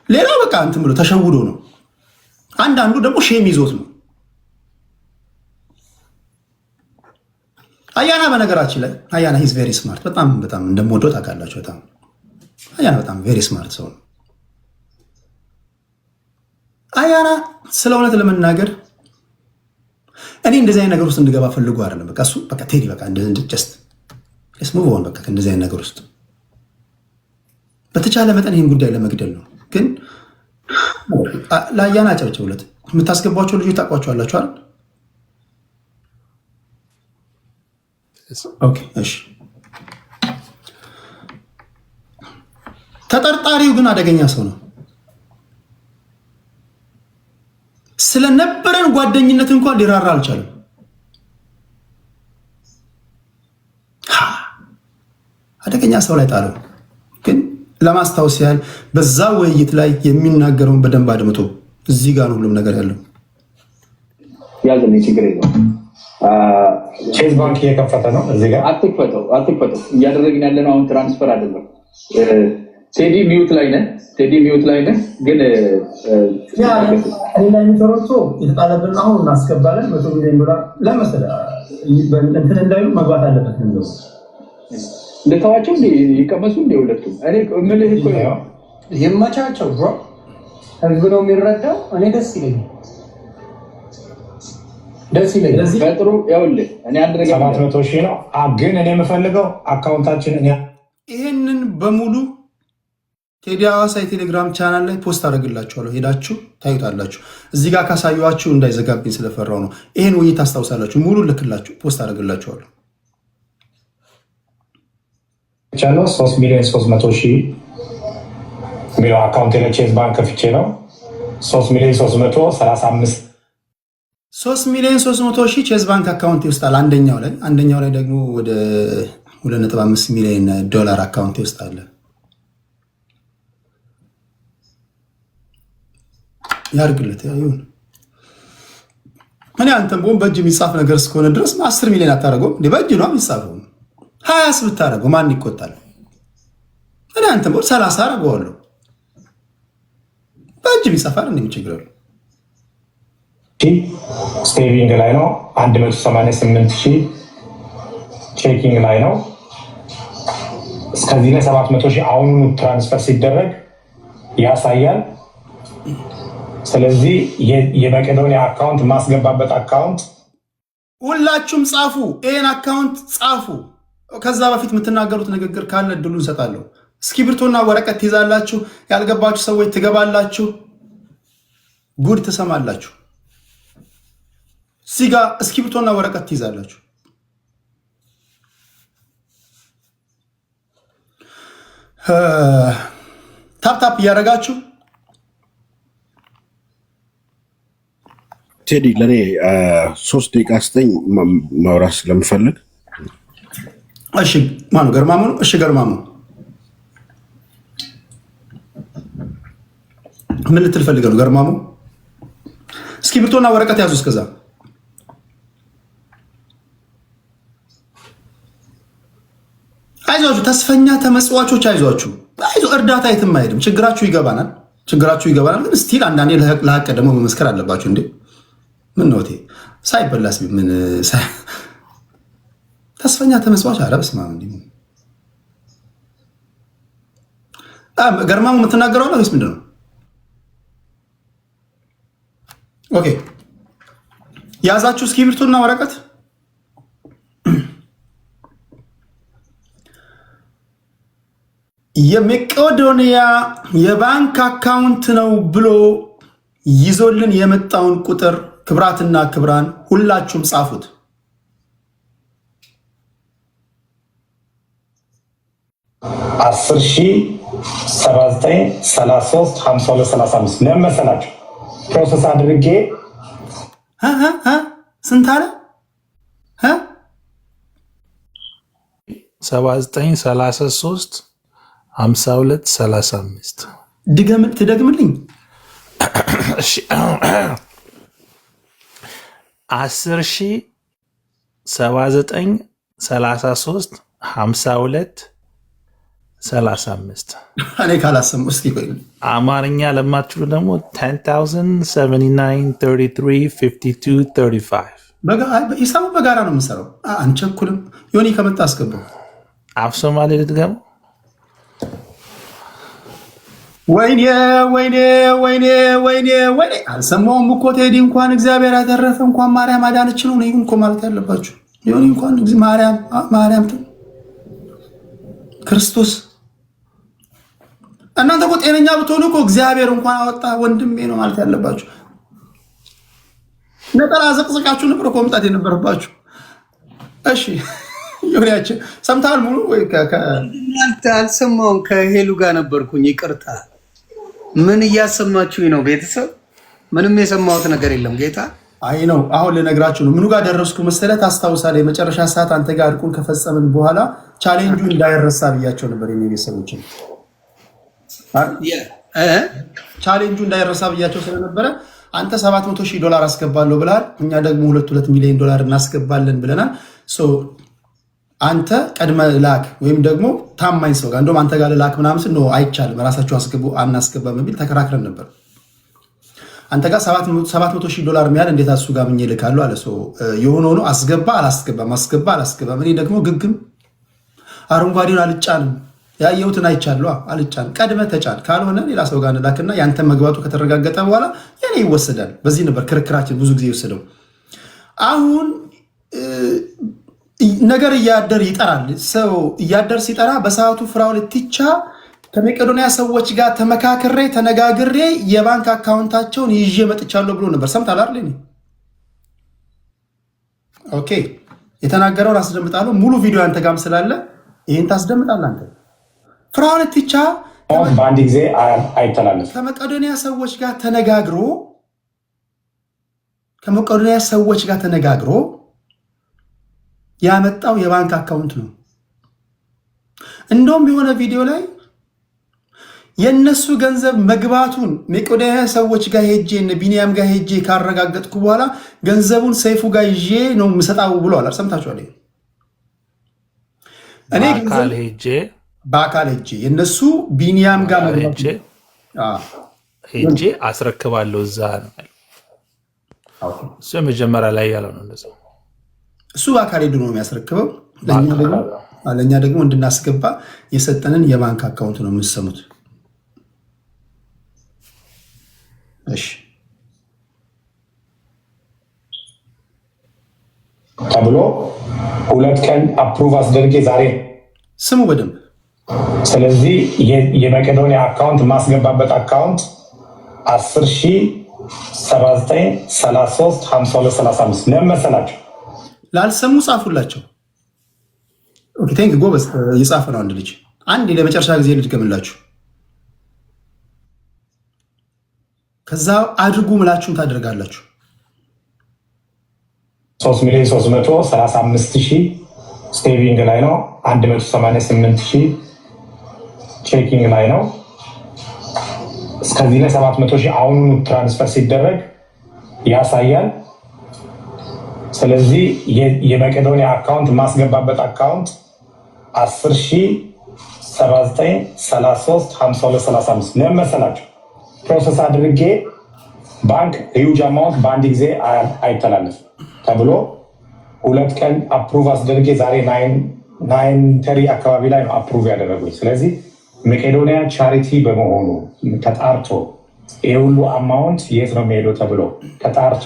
ሌላው በቃ እንትን ብሎ ተሸውዶ ነው። አንዳንዱ ደግሞ ሼም ይዞት ነው። አያና በነገራችን ላይ አያና ሂዝ ቬሪ ስማርት። በጣም በጣም እንደምወደው ታውቃላችሁ። በጣም አያና በጣም ቬሪ ስማርት ሰው ነው። አያና ስለ እውነት ለመናገር እኔ እንደዚህ አይነት ነገር ውስጥ እንድገባ ፈልጎ አይደለም። በቃ እሱ በቃ ቴዲ በቃ ጀስት ሌትስ ሙቭ ኦን በቃ ከእንደዚህ አይነት ነገር ውስጥ በተቻለ መጠን ይህን ጉዳይ ለመግደል ነው። ግን ለአያና አጨብጭቡለት። የምታስገቧቸው ልጆች ታውቋቸዋላችሁ አይደል? ኦኬ እሺ። ተጠርጣሪው ግን አደገኛ ሰው ነው። ስለነበረን ጓደኝነት እንኳን ሊራራ አልቻለም። አደገኛ ሰው ላይ ጣለው። ግን ለማስታወስ ያህል በዛ ውይይት ላይ የሚናገረውን በደንብ አድምጦ። እዚህ ጋር ነው ሁሉም ነገር ያለው። ያዘኝ ችግር የለውም። ቼዝ ባንክ እየከፈተ ነው። እዚህ ጋር አትክፈተው። እያደረግን ያለነው አሁን ትራንስፈር አይደለም። ቴዲ ሚዩት ላይ ነህ። ግን እኔ ላይ የሚሰሩት የተጣለብን አሁን እናስገባለን። 100 ሚሊዮን ዶላር ለመሰለህ እንትን እንዳይሉ መግባት አለበት ነው። እንደተዋቸው ይቀመሱ እንደ ሁለቱም እኔ ምልህ እኮ ይመቻቸው ብሮ ህዝብ ነው የሚረዳው። እኔ ደስ ይለኛል። በጥሩ ይኸውልህ እኔ አንድ ነገር 700 ሺህ ነው ግን እኔ የምፈልገው አካውንታችን ይህንን በሙሉ ቴዲ ሐዋሳ የቴሌግራም ቻናል ላይ ፖስት አደርግላችኋለሁ። ሄዳችሁ ታዩታላችሁ። እዚህ ጋር ካሳየኋችሁ እንዳይዘጋብኝ ስለፈራው ነው። ይህን ውይይት ታስታውሳላችሁ። ሙሉ ልክላችሁ ፖስት አደርግላችኋለሁ። ቻናል 3,300,000 የሚለው አካውንት ለቼዝ ባንክ ከፍቼ ነው 3,335 3,300,000 ቼዝ ባንክ አካውንት ይወስዳል። አንደኛው ላይ ደግሞ ወደ 2.5 ሚሊዮን ዶላር አካውንት ይወስዳል። ያርግለት ይሁን። እኔ አንተም ቦም በእጅ የሚጻፍ ነገር እስከሆነ ድረስ 10 ሚሊዮን አታደርገውም እንዴ? በእጅ ነው የሚጻፈው። 20 ብታደርገው ማን ይቆጣል? እኔ አንተም ቦም 30 አደርገዋለሁ። በእጅ ቢጻፋል እንዴ ችግር አለ? ስቴቪንግ ላይ ነው 188,000 ቼኪንግ ላይ ነው። እስከዚህ ላይ 700,000 አሁኑኑ ትራንስፈር ሲደረግ ያሳያል። ስለዚህ የመቄዶንያ አካውንት ማስገባበት አካውንት ሁላችሁም ጻፉ። ይሄን አካውንት ጻፉ። ከዛ በፊት የምትናገሩት ንግግር ካለ እድሉ እንሰጣለሁ። እስክሪብቶና ወረቀት ትይዛላችሁ። ያልገባችሁ ሰዎች ትገባላችሁ፣ ጉድ ትሰማላችሁ። ሲጋ እስክሪብቶና ወረቀት ትይዛላችሁ። ታፕታፕ እያደረጋችሁ ቴዲ ለእኔ 3 ደቂቃ ስጠኝ ማውራት ስለምፈልግ። እሺ ማኑ ገርማሙ ነው። እሺ ገርማሙ ምን ልትል ፈልገህ ነው? ገርማሙ እስክሪብቶና ወረቀት ያዙ። እስከዛ አይዟችሁ፣ ተስፈኛ ተመጽዋቾች አይዟችሁ። እርዳታ የትም አይሄድም። ችግራችሁ ይገባናል። ግን ስቲል አንዳንዴ ለሀቅ ደግሞ መመስከር አለባችሁ። እንዴ ምን ነው ሳይበላስ ምን ተስፈኛ ተመጽዋች አረብስ ማለት ነው። ገርማሙ የምትናገረው አለ ወይስ ምንድነው? ኦኬ ያዛችሁ እስክሪብቶና ወረቀት። የመቄዶንያ የባንክ አካውንት ነው ብሎ ይዞልን የመጣውን ቁጥር ክብራትና ክብራን ሁላችሁም ጻፉት። 10,79,33,52,35 ለምን መሰላችሁ? ፕሮሰስ አድርጌ ስንት አለ? 79,33,52,35 ትደግምልኝ? 10,79,33,52,35 እኔ ካላሰሙ እስኪ ቆይ አማርኛ ለማትችሉ ደግሞ 10,79,33,52,35 ሂሳቡ በጋራ ነው የምንሰራው። አንቸኩልም። ዮኒ ከመጣ አስገባው። አፍ ሶማሌ ልትገቡ። ወይኔ ወይኔ ወይኔ ወይኔ ወይኔ! አልሰማውም እኮ ቴዲ። እንኳን እግዚአብሔር ያተረፈ እንኳን ማርያም አዳነች ነው እኮ ማለት ያለባችሁ። ዮኒ እንኳን ማርያም ክርስቶስ። እናንተ እኮ ጤነኛ ብትሆኑ እኮ እግዚአብሔር እንኳን አወጣ ወንድሜ ነው ማለት ያለባችሁ። ነጠላ ዘቅዝቃችሁ ነበር እኮ መምጣት የነበረባችሁ። እሺ ዮኒያችን ሰምተሃል? ሙሉ ወይ አልሰማሁም። ከሄሉ ጋር ነበርኩኝ። ይቅርታ። ምን እያሰማችሁኝ ነው? ቤተሰብ ምንም የሰማሁት ነገር የለም። ጌታ አይ ነው። አሁን ልነግራችሁ ነው። ምኑ ጋር ደረስኩ መሰለህ? ታስታውሳለህ? የመጨረሻ ሰዓት አንተ ጋር እርቁን ከፈጸምን በኋላ ቻሌንጁ እንዳይረሳ ብያቸው ነበር። የኔ ቤተሰቦችን ቻሌንጁ እንዳይረሳ ብያቸው ስለነበረ አንተ $700,000 አስገባለሁ ብለሃል። እኛ ደግሞ 2 ሚሊዮን ዶላር እናስገባለን ብለናል። አንተ ቀድመ ላክ ወይም ደግሞ ታማኝ ሰው ጋር እንደውም አንተ ጋር ላክ ምናምን ስል ነው አይቻልም፣ ራሳችሁ አስገቡ አናስገባም የሚል ተከራክረን ነበር። አንተ ጋር $700,000 የሚያህል እንዴት እሱ ጋር ምን ይልካሉ አለ። የሆነ ሆኖ አስገባ አላስገባም፣ አስገባ አላስገባም። እኔ ደግሞ ግግም አረንጓዴውን አልጫንም ያየሁትን አይቻለሁ አልጫን። ቀድመህ ተጫን፣ ካልሆነ ሌላ ሰው ጋር እንላክና ያንተ መግባቱ ከተረጋገጠ በኋላ የኔ ይወሰዳል። በዚህ ነበር ክርክራችን ብዙ ጊዜ የወሰደው። አሁን ነገር እያደር ይጠራል። ሰው እያደር ሲጠራ በሰዓቱ ፍራኦል ኢቲቻ ከመቄዶንያ ሰዎች ጋር ተመካክሬ ተነጋግሬ የባንክ አካውንታቸውን ይዤ መጥቻለሁ ብሎ ነበር። ሰምተሃል አይደል? ኦኬ፣ የተናገረውን አስደምጣለሁ። ሙሉ ቪዲዮ አንተ ጋርም ስላለ ይሄን ታስደምጣለህ አንተ። ፍራኦል ኢቲቻ በአንድ ጊዜ አይተላለፍም። ከመቄዶንያ ሰዎች ጋር ተነጋግሮ ያመጣው የባንክ አካውንት ነው። እንደውም የሆነ ቪዲዮ ላይ የነሱ ገንዘብ መግባቱን መቄዶንያ ሰዎች ጋር ሄጄ እነ ቢኒያም ጋር ሄጄ ካረጋገጥኩ በኋላ ገንዘቡን ሰይፉ ጋር ይዤ ነው የምሰጣው ብሏል። ሰምታችኋል? እኔ በአካል ሄጄ የነሱ ቢኒያም ጋር ሄጄ አስረክባለሁ እዛ ነው እሱ መጀመሪያ ላይ ያለው ነው። እንደዛ እሱ በአካል ሄዶ ነው የሚያስረክበው። ለእኛ ደግሞ እንድናስገባ የሰጠንን የባንክ አካውንት ነው የምትሰሙት። እሺ ተብሎ 2 ቀን አፕሩቭ አስደርጌ ዛሬ ስሙ በደንብ። ስለዚህ የመቄዶንያ አካውንት ማስገባበት አካውንት 10,79,33,52,35 ለምን መሰላቸው? ላልሰሙ ጻፉላቸው። ኦኬ ቴንክ ጎበዝ። እየጻፈ ነው አንድ ልጅ። አንድ ለመጨረሻ ጊዜ ልድገምላችሁ፣ ከዛ አድርጉ ምላችሁን ታደርጋላችሁ። 3,335,000 ስቴቪንግ ላይ ነው። 188,000 ቼኪንግ ላይ ነው። እስከዚህ ላይ 700,000 አሁኑ ትራንስፈር ሲደረግ ያሳያል። ስለዚህ የመቄዶንያ አካውንት ማስገባበት አካውንት 10,79,33,52,35 ለምን መሰላቸው? ፕሮሰስ አድርጌ ባንክ ሂውጅ አማውንት በአንድ ጊዜ አይተላለፍም ተብሎ 2 ቀን አፕሩቭ አስደርጌ ዛሬ 9:30 አካባቢ ላይ ነው አፕሩቭ ያደረጉኝ። ስለዚህ መቄዶንያ ቻሪቲ በመሆኑ ተጣርቶ ይህ ሁሉ አማውንት የት ነው የሚሄደው ተብሎ ተጣርቶ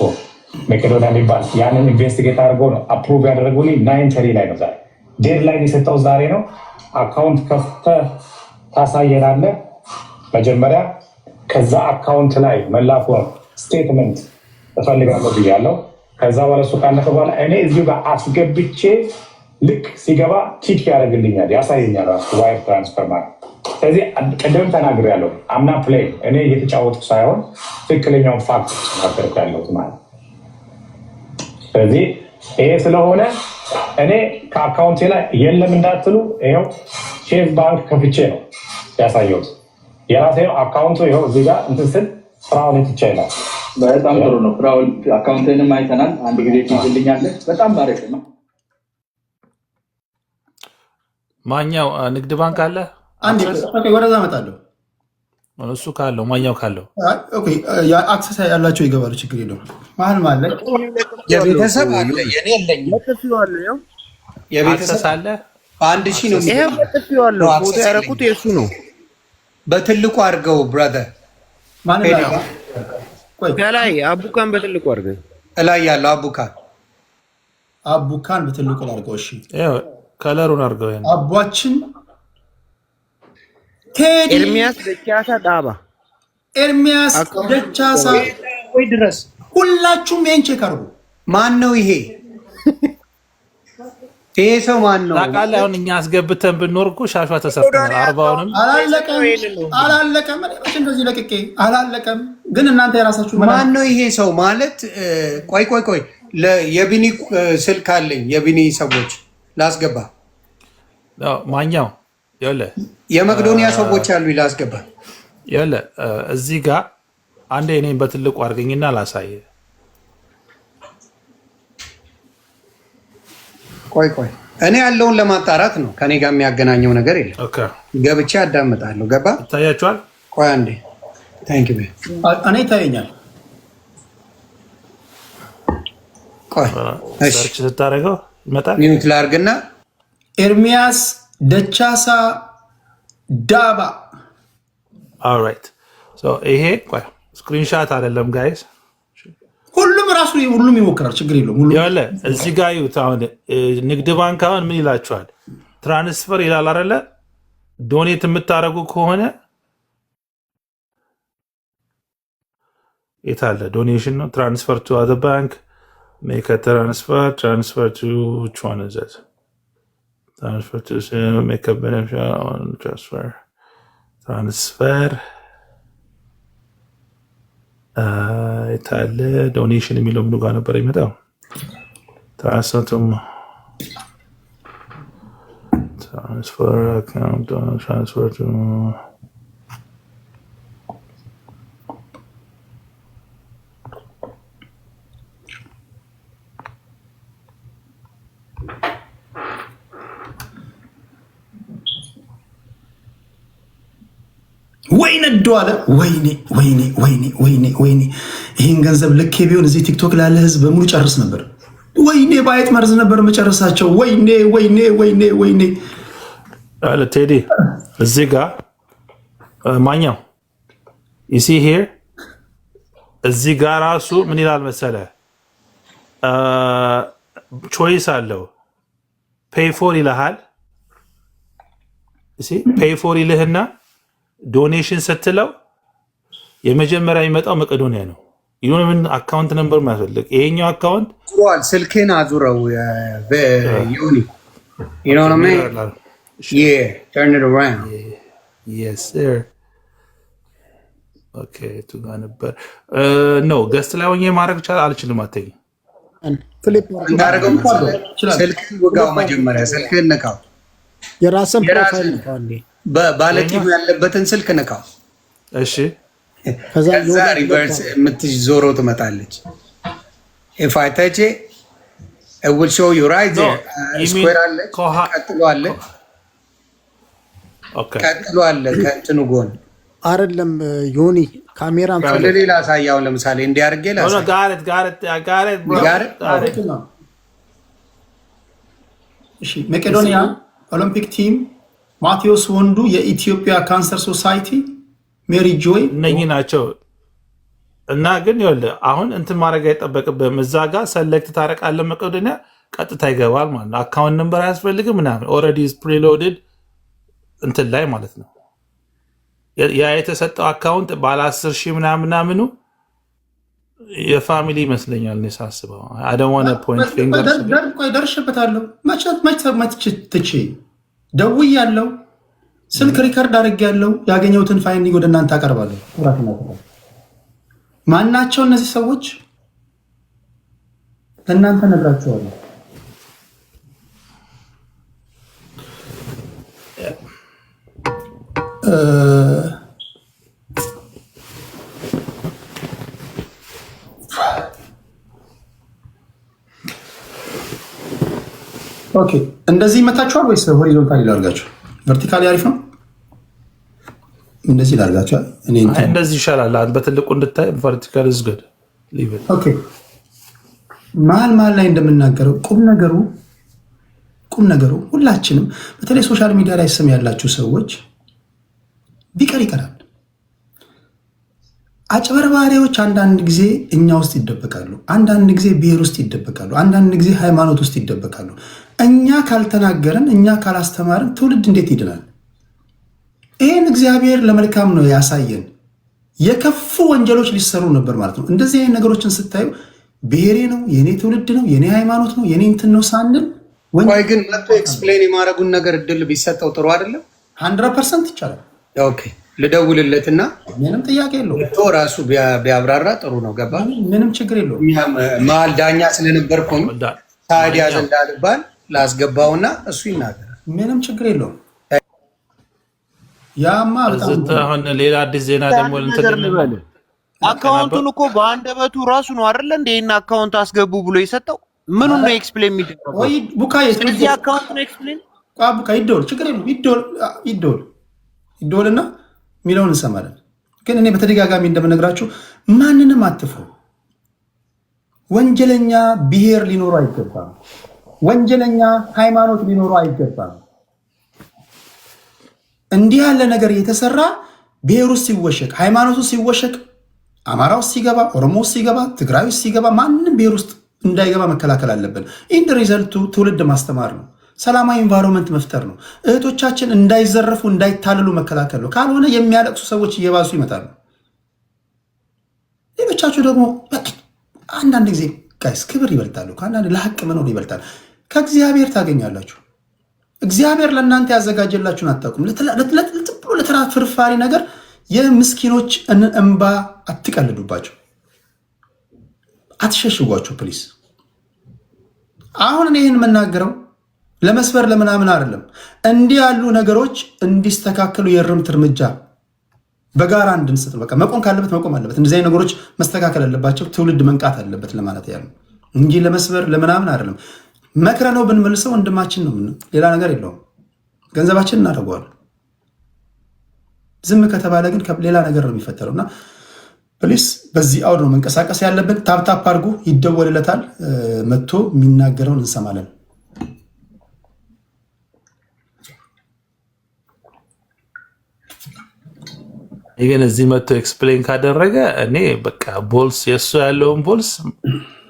መቄዶንያ የሚባል ያንን ኢንቨስቲጌት አድርጎ ነው አፕሩቭ ያደረጉልኝ። 9:30 ላይ ነው ዛሬ ዴድላይን የሰጠው ዛሬ ነው። አካውንት ከፍተህ ታሳየናለህ መጀመሪያ። ከዛ አካውንት ላይ መላኩ ስቴትመንት እፈልጋለሁ ብያለሁ። ከዛ በኋላ እሱ ካለፈ በኋላ እኔ እዚሁ ጋር አስገብቼ ልክ ሲገባ ቲክ ያደርግልኛል፣ ያሳየኛል ራሱ ዋይር ትራንስፈር ማለት። ስለዚህ ቅድም ተናግሬያለሁ። አምና ፕሌይ እኔ እየተጫወትኩ ሳይሆን ትክክለኛውን ፋክት ተናገርኩ ያለሁት ማለት። ስለዚህ ይሄ ስለሆነ እኔ ከአካውንቴ ላይ የለም እንዳትሉ፣ ይኸው ቼዝ ባንክ ከፍቼ ነው ያሳየሁት። የራሴ አካውንቱ ይኸው እዚህ ጋር እንትን ስል ፍራኦል ኢቲቻ ይላል። በጣም ጥሩ ነው። ፍራኦል አካውንትንም አይተናል። አንድ ጊዜ ትይዝልኛለህ? በጣም ባረክ ነው። ማኛው ንግድ ባንክ አለ። አንዴ ወደዛ እመጣለሁ። እሱ ካለው ማኛው ካለው አክሰስ ያላቸው ይገባሉ። ችግር የለውም። መሀል ማለት የቤተሰብ አለ፣ የኔ የለኝም። የቤተሰብ አለ። በአንድ ሺህ ነው። ይሄ በጥፊዋለሁ ፎቶ ያደረኩት የሱ ነው። በትልቁ አድርገው ብራዘር። ማን ከላይ አቡካን በትልቁ አድርገው እላይ ያለው አቡካን በትልቁ አድርገው። እሺ ከለሩን አድርገው። አቧችን ቴዲ ኤርሚያስ ደቻሳ ዳባ ኤርሚያስ ደቻሳ ወይ ድረስ ሁላችሁም ይሄን ቼክ አድርጉ። ማን ነው ይሄ? ይሄ ሰው ማን ነው? ታውቃለህ? አሁን እኛ አስገብተን ብንኖር እኮ ሻሿ ተሰርተናል። 40ውንም አላለቀም። እንደዚህ ለቅቄ አላለቀም። ግን እናንተ የራሳችሁ ማን ነው ይሄ ሰው ማለት? ቆይ የቢኒ ስልክ አለኝ። የቢኒ ሰዎች ላስገባ። ማኛው ይኸውልህ የመቄዶንያ ሰዎች አሉ። ላስገባ። ይኸውልህ እዚህ ጋር አንዴ እኔን በትልቁ አድርገኝና ላሳየህ። ቆይ እኔ ያለውን ለማጣራት ነው። ከኔ ጋር የሚያገናኘው ነገር የለም። ገብቼ አዳምጣለሁ። ገባ? ይታያችኋል? ቆይ አንዴ። ታንክ ዩ። እኔ ይታየኛል። ቆይ ሰርች ስታደርገው ይመጣል። ሚዩት ላድርግና ኤርሚያስ ደቻሳ ዳባ ኦልራይት ሶ ይሄ ቆይ ስክሪንሻት አይደለም ጋይስ ሁሉም ይሞክራል ችግር የለውም ያለ እዚህ ጋር ይዩት አሁን ንግድ ባንክ አሁን ምን ይላችኋል ትራንስፈር ይላል አይደለ ዶኔት የምታረጉ ከሆነ የታለ ዶኔሽን ነው ትራንስፈር ቱ አዘር ባንክ ሜክ አ ትራንስፈር ቱ which one is it transfer to make a beneficial transfer የታለ ዶኔሽን የሚለው ምኑ ጋር ነበር የሚመጣው transfer account transfer to ወይኔ ይሄን ገንዘብ ልኬ ቢሆን እዚህ ቲክቶክ ላለ ህዝብ በሙሉ ጨርስ ነበር ወይኔ ባይት መርዝ ነበር መጨረሳቸው ወይኔ አለ ቴዲ እዚህ ጋር ማኛው you see here እዚህ ጋር ራሱ ምን ይላል መሰለ ቾይስ አለው pay for ይልሃል you see pay for ይልህና ዶኔሽን ስትለው የመጀመሪያ የሚመጣው መቄዶንያ ነው ይሁን ምን አካውንት ነምበር ማፈልግ ይሄኛው አካውንት ቁሯል ስልኬን አዙረው በዩኒ you know what I mean yeah turn it around yes sir okay to ጋር ነበር no ገስት ላይ ሆኜ ማድረግ አልችልም አትይ ፍሊፕ እንዳረገው ስልክህን ወጋው መጀመሪያ ስልክህን ነካው የራስን ፕሮፋይል ነካው ባለቂው ያለበትን ስልክ ነካው እሺ ከዛ ሪቨርስ የምትዞሮ ትመጣለች if I touch it it will show you right there square አለ ቀጥሎ አለ ኦኬ ቀጥሎ አለ ከእንትኑ ጎን አይደለም ዮኒ ካሜራም ስለሌላ ሳያው ለምሳሌ እንዲያርገ ላሳ ጋር እሺ መቄዶንያ ኦሎምፒክ ቲም ማቴዎስ ወንዱ የኢትዮጵያ ካንሰር ሶሳይቲ ሜሪ ጆይ እነኚህ ናቸው እና ግን ይኸውልህ አሁን እንትን ማድረግ አይጠበቅብህም እዛ ጋር ሰሌክት ታረቃለህ መቄዶንያ ቀጥታ ይገባል ማለት ነው አካውንት ነምበር አያስፈልግም ምናምን ኦልሬዲ ኢዝ ፕሪሎድድ እንትን ላይ ማለት ነው ያ የተሰጠው አካውንት ባለ 10,000 ምናምኑ የፋሚሊ ይመስለኛል ነው ሳስበው I don't want to point fingers ደርሽበታለሁ መች ትቼ ደውያለሁ ስልክ ሪከርድ አድርጌያለሁ ያገኘሁትን ፋይንዲንግ ወደ እናንተ አቀርባለሁ ማናቸው እነዚህ ሰዎች ለእናንተ ነግራችኋለሁ ኦኬ እንደዚህ ይመታችኋል ወይስ ሆሪዞንታሊ ላድርጋችሁ ቨርቲካሊ አሪፍ ነው እንደዚህ ላድርጋችሁ እኔ እንደዚህ ይሻላል በትልቁ እንድታይ ቨርቲካል is good leave it ኦኬ መሀል ላይ እንደምናገረው ቁም ነገሩ ሁላችንም በተለይ ሶሻል ሚዲያ ላይ ስም ያላችሁ ሰዎች ቢቀር ይቀራል አጭበርባሪዎች አንዳንድ ጊዜ እኛ ውስጥ ይደበቃሉ አንዳንድ ጊዜ ብሔር ውስጥ ይደበቃሉ አንዳንድ ጊዜ ሃይማኖት ውስጥ ይደበቃሉ እኛ ካልተናገርን እኛ ካላስተማርን ትውልድ እንዴት ይድናል ይሄን እግዚአብሔር ለመልካም ነው ያሳየን የከፉ ወንጀሎች ሊሰሩ ነበር ማለት ነው እንደዚህ አይነት ነገሮችን ስታዩ ብሔሬ ነው የኔ ትውልድ ነው የኔ ሃይማኖት ነው የኔ እንትን ነው ሳንል ወይ ግን መጥቶ ኤክስፕሌን የማድረጉን ነገር እድል ቢሰጠው ጥሩ አይደለም 100% ይቻላል ኦኬ ልደውልለትና ምንም ጥያቄ የለውም ቶ ራሱ ቢያብራራ ጥሩ ነው ገባ ምንም ችግር የለውም መሀል ዳኛ ስለነበርኩኝ ታዲያ እንዳልባል ላስገባውና እሱ ይናገራል ምንም ችግር የለውም ያማ አሁን ሌላ አዲስ ዜና ደግሞ እንትን አካውንቱን እኮ በአንደበቱ ራሱ ነው አይደል እንዴ እና አካውንት አስገቡ ብሎ የሰጠው ምኑን ነው ኤክስፕሌን የሚደረገው ወይ ቡካዬ ስለዚህ አካውንት ነው ኤክስፕሌን ቡካ ይደውል ችግር የለውም ይደውልና ሚለውን እንሰማለን ግን እኔ በተደጋጋሚ እንደምነግራችሁ ማንንም አትፍሩ ወንጀለኛ ብሔር ሊኖሩ አይገባም ወንጀለኛ ሃይማኖት ሊኖሩ አይገባም እንዲህ ያለ ነገር እየተሰራ ብሔር ውስጥ ሲወሸቅ፣ ሃይማኖቱ ሲወሸቅ፣ አማራ ውስጥ ሲገባ፣ ኦሮሞ ውስጥ ሲገባ፣ ትግራይ ውስጥ ሲገባ፣ ማንም ብሔር ውስጥ እንዳይገባ መከላከል አለብን። ኢንድ ሪዘልቱ ትውልድ ማስተማር ነው። ሰላማዊ ኢንቫይሮንመንት መፍጠር ነው። እህቶቻችን እንዳይዘረፉ እንዳይታልሉ መከላከል ነው። ካልሆነ የሚያለቅሱ ሰዎች እየባሱ ይመጣሉ። ሌሎቻችሁ ደግሞ አንዳንድ ጊዜ ጋይስ ክብር ይበልጣሉ። ከአንዳንድ ለሀቅ መኖር ይበልጣል። ከእግዚአብሔር ታገኛላችሁ። እግዚአብሔር ለእናንተ ያዘጋጀላችሁን አታውቁም። ለተራ ፍርፋሪ ነገር የምስኪኖች እንባ አትቀልዱባቸው፣ አትሸሽጓቸው ፕሊስ። አሁን እኔ ይህን የምናገረው ለመስበር ለምናምን አይደለም። እንዲህ ያሉ ነገሮች እንዲስተካከሉ የእርምት እርምጃ በጋራ እንድንሰጥ በቃ መቆም ካለበት መቆም አለበት። እንደዚህ አይነት ነገሮች መስተካከል አለባቸው። ትውልድ መንቃት አለበት ለማለት ያለው እንጂ ለመስበር ለምናምን አይደለም። መክረ ነው ብንመልሰው ወንድማችን ነው። ሌላ ነገር የለውም። ገንዘባችን እናደርገዋለን። ዝም ከተባለ ግን ሌላ ነገር ነው የሚፈጠረው እና ፕሊስ በዚህ አውድ ነው መንቀሳቀስ ያለብን። ታፕታፕ አድርጉ፣ ይደወልለታል። መጥቶ የሚናገረውን እንሰማለን። ግን እዚህ መጥቶ ኤክስፕሌን ካደረገ እኔ በቃ ቦልስ የእሱ ያለውን ቦልስ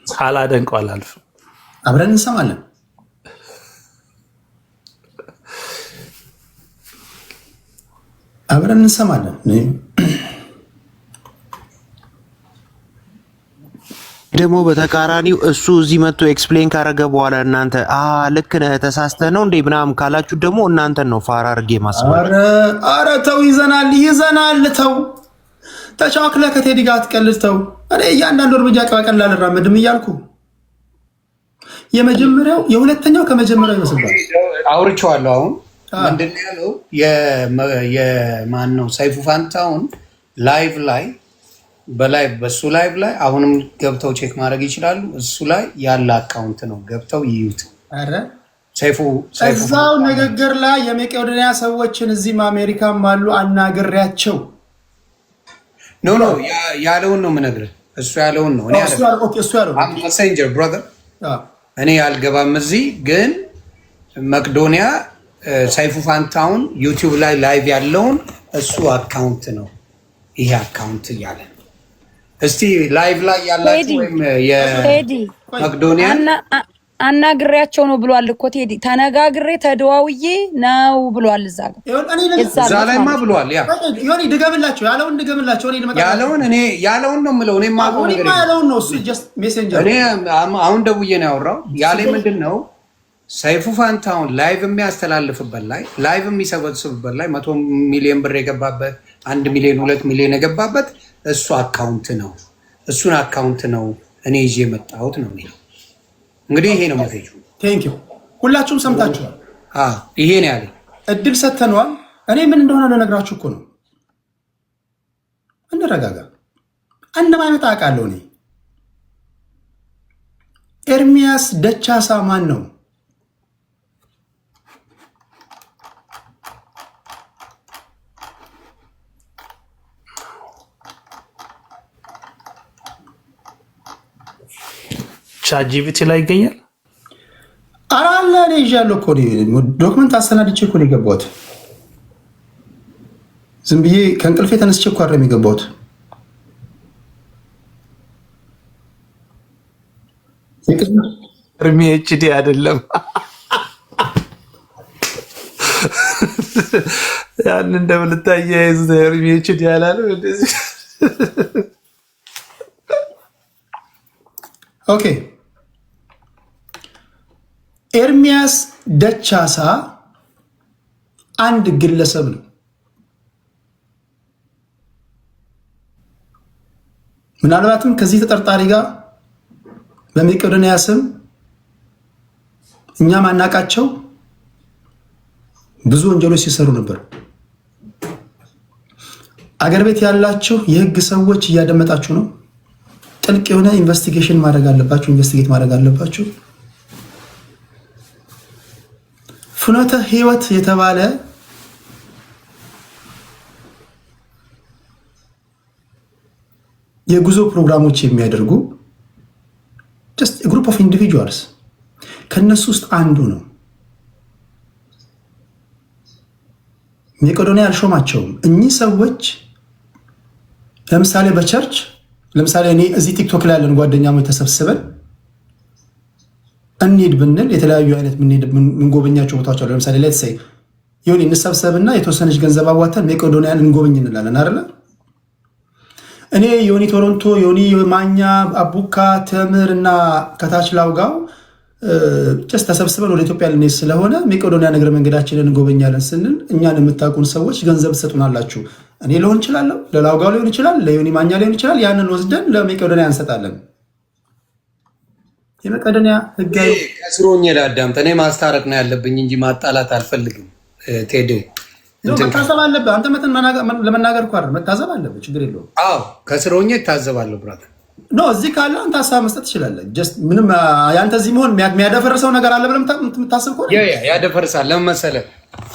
ሳላደንቀው አላልፍም። አብረን እንሰማለን። አብረን እንሰማለን። ደግሞ በተቃራኒው እሱ እዚህ መጥቶ ኤክስፕሌን ካረገ በኋላ እናንተ ልክ ነህ ተሳስተህ ነው እንዴ ምናምን ካላችሁ ደግሞ እናንተን ነው ፋራ አድርጌ ማስባል። ኧረ ተው፣ ይዘናል። ተው ተቻክለህ ከቴዲ ጋር አትቀልድ። ተው እኔ እያንዳንዱ እርምጃ ቀላል አልራመድም እያልኩ የመጀመሪያው የሁለተኛው ከመጀመሪያው ይመስላል። አውርቼዋለሁ። አሁን ምንድን ነው ያለው? የማን ነው ሰይፉ ፋንታውን ላይቭ ላይ በሱ ላይቭ ላይ አሁንም ገብተው ቼክ ማድረግ ይችላሉ። እሱ ላይ ያለ አካውንት ነው፣ ገብተው ይዩት። አረ ሰይፉ እዛው ንግግር ላይ የመቄዶንያ ሰዎችን እዚህም አሜሪካም አሉ አናግሬያቸው ኖ ያለውን ነው የምነግርህ። እሱ ያለውን ነው ሜሴንጀር ብራዘር እኔ ያልገባም እዚህ ግን መቄዶንያ ሰይፉ ፋንታውን ዩቲዩብ ላይ ላይቭ ያለውን እሱ አካውንት ነው ይሄ አካውንት እያለ እስቲ ላይቭ ላይ ያላችሁ ወይም የመቄዶንያ አናግሬያቸው ነው ብሏል እኮ ቴዲ። ተነጋግሬ ተደዋውዬ ነው ብሏል። እዛ ላይማ ብሏል። ዮኒ ድገምላቸው፣ ያለውን ድገምላቸው። ያለውን ነው የምለው። እኔ የማውቀው ነገር ያለውን ነው እሱ ጀስት ሜሴንጀር። እኔ አሁን ደውዬ ነው ያወራው። ያለኝ ምንድን ነው ሰይፉ ፋንታውን ላይቭ የሚያስተላልፍበት ላይ ላይቭ የሚሰበስብበት ላይ 100 ሚሊዮን ብር የገባበት 1 ሚሊዮን 2 ሚሊዮን የገባበት እሱ አካውንት ነው። እሱን አካውንት ነው እኔ ይዤ የመጣሁት ነው የሚለው። እንግዲህ ይሄ ነው ሜሴጁ። ቴንኪው ሁላችሁም ሰምታችኋል። ይሄ ነው ያለኝ። እድል ሰጥተነዋል። እኔ ምን እንደሆነ ልነግራችሁ እኮ ነው። እንረጋጋ። እንደማይመጣ አውቃለሁ እኔ። ኤርሚያስ ደቻሳ ማን ነው? ቻትጂፒቲ ላይ ይገኛል። አራለ እኔ ይዣለሁ እኮ ዶክመንት አሰናድቼ እኮ ነው የገባሁት። ዝም ብዬ ከእንቅልፌ ተነስቼ እኮ አይደለም የገባሁት። እርሜ ኤችዲ አይደለም። ያን እንደምልታያይዝ እርሜ ኤችዲ ያላለው እንደዚህ። ኦኬ ኤርሚያስ ደቻሳ አንድ ግለሰብ ነው። ምናልባትም ከዚህ ተጠርጣሪ ጋር በመቄዶንያ ስም እኛ ማናቃቸው ብዙ ወንጀሎች ሲሰሩ ነበር። አገር ቤት ያላችሁ የህግ ሰዎች እያደመጣችሁ ነው። ጥልቅ የሆነ ኢንቨስቲጌሽን ማድረግ አለባችሁ። ኢንቨስቲጌት ማድረግ አለባችሁ። ፍኖተ ህይወት የተባለ የጉዞ ፕሮግራሞች የሚያደርጉ ጀስት ግሩፕ ኦፍ ኢንዲቪጁዋልስ ከነሱ ውስጥ አንዱ ነው። መቄዶንያ አልሾማቸውም። እኚህ ሰዎች ለምሳሌ በቸርች ለምሳሌ እኔ እዚህ ቲክቶክ ላይ ያለን ጓደኛሞች ተሰብስበን እንሂድ ብንል የተለያዩ አይነት ምንጎበኛቸው ቦታዎች አሉ። ለምሳሌ ሌትስ ሴይ ዮኒ እንሰብሰብና የተወሰነች ገንዘብ አዋተን መቄዶንያን እንጎበኝ እንላለን አይደለ? እኔ ዮኒ ቶሮንቶ፣ ዮኒ ማኛ፣ አቡካ፣ ተምር እና ከታች ላውጋው ጭስ ተሰብስበን ወደ ኢትዮጵያ ልንሄድ ስለሆነ መቄዶንያ እግረ መንገዳችንን እንጎበኛለን ስንል እኛን የምታውቁን ሰዎች ገንዘብ ትሰጡናላችሁ። እኔ ሊሆን ይችላለሁ፣ ለላውጋው ሊሆን ይችላል፣ ለዮኒ ማኛ ሊሆን ይችላል። ያንን ወስደን ለመቄዶንያ እንሰጣለን። የመቄዶንያ ህጋዊ ከስሮኝ ላዳምጥ። እኔ ማስታረቅ ነው ያለብኝ እንጂ ማጣላት አልፈልግም። ቴዲ መታዘብ አለብህ አንተ ለመናገር እኮ አይደል፣ መታዘብ አለብህ። ችግር የለውም። አዎ ከስሮኝ እታዘባለሁ ብራዘር። ኖ እዚህ ካለ አንተ ሀሳብ መስጠት ትችላለህ። ጀስት ምንም ያንተ እዚህ መሆን የሚያደፈርሰው ነገር አለ ብለህ የምታስብ ከሆነ ያደፈርሳል። ለምን መሰለህ?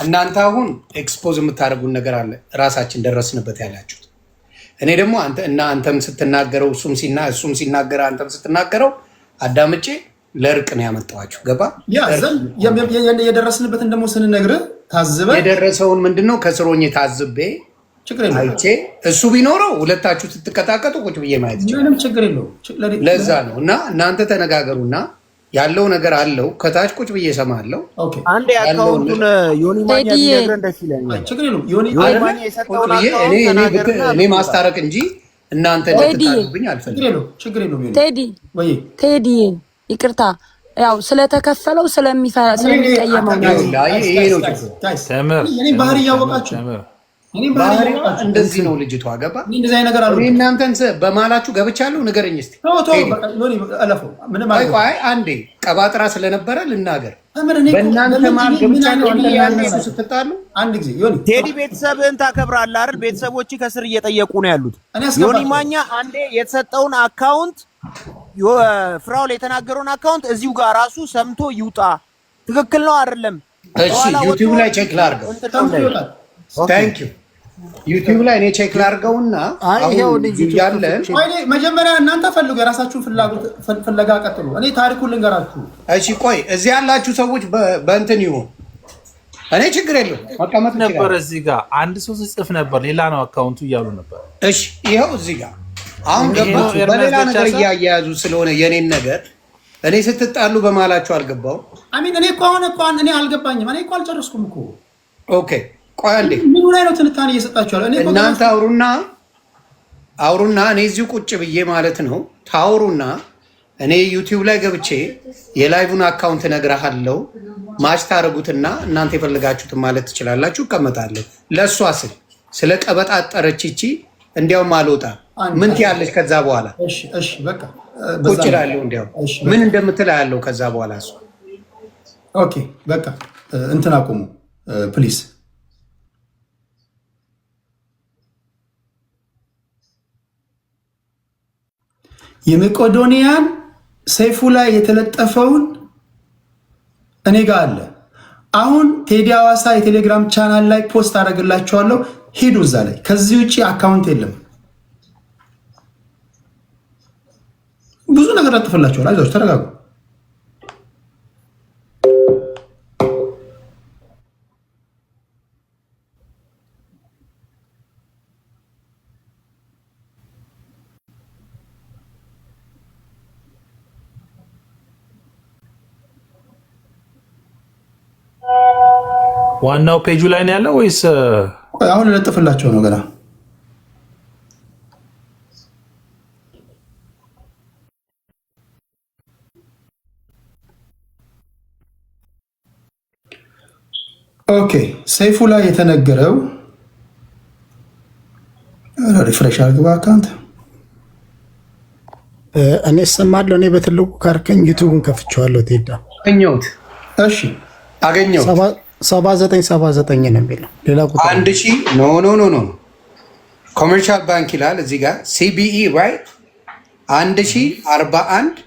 እናንተ አሁን ኤክስፖዝ የምታደርጉን ነገር አለ፣ ራሳችን ደረስንበት ያላችሁት። እኔ ደግሞ አንተም ስትናገረው እሱም ሲናገር አንተም ስትናገረው አዳምጬ ለእርቅ ነው ያመጣኋችሁ። ገባ? የደረስንበትን ደግሞ ስንነግርህ ታዝበህ የደረሰውን ምንድነው ከስሮኝ ታዝቤ አይቼ እሱ ቢኖረው ሁለታችሁ ስትቀጣቀጡ ቁጭ ብዬ ማየት ምንም ችግር የለውም። ለዛ ነው እና እናንተ ተነጋገሩና ያለው ነገር አለው ከታች ቁጭ ብዬ እሰማለሁ። አንዴ አካውንቱን ዮኒ ማኛ ቢነግረን ደስ ይለኛል። ችግር የለውም። ዮኒ ማኛ የሰጠውን እኔ ማስታረቅ እንጂ እናንተ ልትታሉብኝ አልፈልግም። ችግር የለውም። ቴዲ ይቅርታ ያው ስለተከፈለው ስለሚቀየመው ባህሪ እያወቃችሁ እንደዚህ ነው ልጅቷ። ገባ? እናንተን በማላችሁ ገብቻለሁ። ንገረኝ እስኪ። አንዴ ቀባጥራ ስለነበረ ልናገር። በእናንተ ማል ገብቻለሁ ስትጣሉ አንድ ጊዜ ቴዲ ቤተሰብህን ታከብራለህ አይደል? ቤተሰቦች ከስር እየጠየቁ ነው ያሉት። ዮኒ ማኛ አንዴ የተሰጠውን አካውንት ፍራውል የተናገረውን አካውንት እዚሁ ጋር ራሱ ሰምቶ ይውጣ። ትክክል ነው አይደለም? እሺ ዩቲዩብ ላይ ቼክ ላድርገው። ታንክ ዩ ዩቲዩብ ላይ እኔ ቼክ ላድርገውና ያለን መጀመሪያ እናንተ ፈልጉ፣ የራሳችሁን ፍለጋ ቀጥሉ። እኔ ታሪኩን ልንገራችሁ። እሺ ቆይ እዚህ ያላችሁ ሰዎች በእንትን ይሁን፣ እኔ ችግር የለውም መቀመጥ ነበር። እዚህ ጋር አንድ ሰው ጽፍ ነበር፣ ሌላ ነው አካውንቱ እያሉ ነበር። እሺ ይኸው እዚህ ጋር አሁን ገባችሁ። በሌላ ነገር እያያያዙ ስለሆነ የኔን ነገር እኔ ስትጣሉ በማላችሁ አልገባው። አሚን እኔ እኮ አሁን እኔ አልገባኝም። እኔ እኮ አልጨረስኩም እኮ። ኦኬ ቆይ አንዴ ምኑ ላይ ነው ትንታኔ እየሰጣችኋል? እናንተ አውሩና እኔ እዚሁ ቁጭ ብዬ ማለት ነው ታውሩና እኔ ዩቲዩብ ላይ ገብቼ የላይቭን አካውንት እነግርሃለሁ። ማች ታደርጉትና እናንተ የፈለጋችሁትን ማለት ትችላላችሁ። እቀመጣለሁ። ለእሷ ስለ ቀበጣጠረች ይቺ እንዲያውም አልወጣም። ምን ትያለች? ከዛ በኋላ እሺ በቃ ቁጭ እላለሁ። እንዲያውም ምን እንደምትል ያለው ከዛ በኋላ እሱ ኦኬ በቃ እንትን አቁሙ ፕሊዝ። የመቄዶንያን ሰይፉ ላይ የተለጠፈውን እኔ ጋር አለ። አሁን ቴዲ ሐዋሳ የቴሌግራም ቻናል ላይ ፖስት አደርግላችኋለሁ። ሂዱ እዛ ላይ። ከዚህ ውጭ አካውንት የለም። ብዙ ነገር ለጥፈላችኋል። አይዟችሁ፣ ተረጋጉ። ዋናው ፔጁ ላይ ነው ያለው ወይስ አሁን ለጥፍላቸው ነው ገና? ኦኬ ሰይፉ ላይ የተነገረው ሪፍሬሽ አድርግባ አካውንት እኔ እሰማለሁ። እኔ በትልቁ ካርከኝ ዩቲዩብን ከፍቼዋለሁ። ቴዳ አገኘሁት። እሺ አገኘሁት። 7979 ነው የሚለው ሌላ ቁጥር 1000 ኖ ኮመርሻል ባንክ ይላል እዚህ ጋር ሲቢኢ ራይት 1041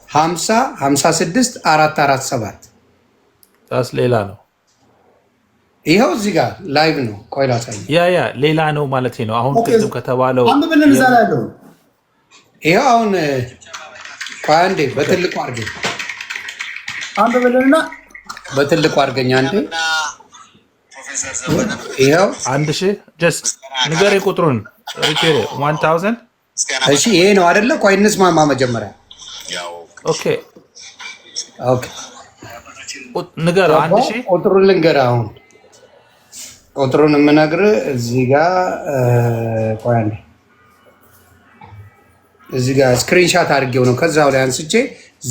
50 56 447 ታስ ሌላ ነው። ይኸው እዚህ ጋር ላይቭ ነው። ቆይ ላሳይ። ያ ሌላ ነው ማለት ነው። አሁን ቅድም ከተባለው አንብብልን እዛ ላይ ያለው ይኸው አሁን ቆይ አንዴ በትልቁ አድርገኝ አንብብልንና በትልቁ አድርገኝ አንዴ ይኸው 1000 ጀስት ንገር ቁጥሩን ሪፔር 1000 እሺ ይሄ ነው አይደለ? ቆይ እንስማማ መጀመሪያ። ኦኬ ንገር 1000 ቁጥሩን ልንገርህ። አሁን ቁጥሩን የምነግርህ እዚህ ጋር ቆይ አንዴ እዚህ ጋር ስክሪንሻት አድርጌው ነው ከዛው ላይ አንስቼ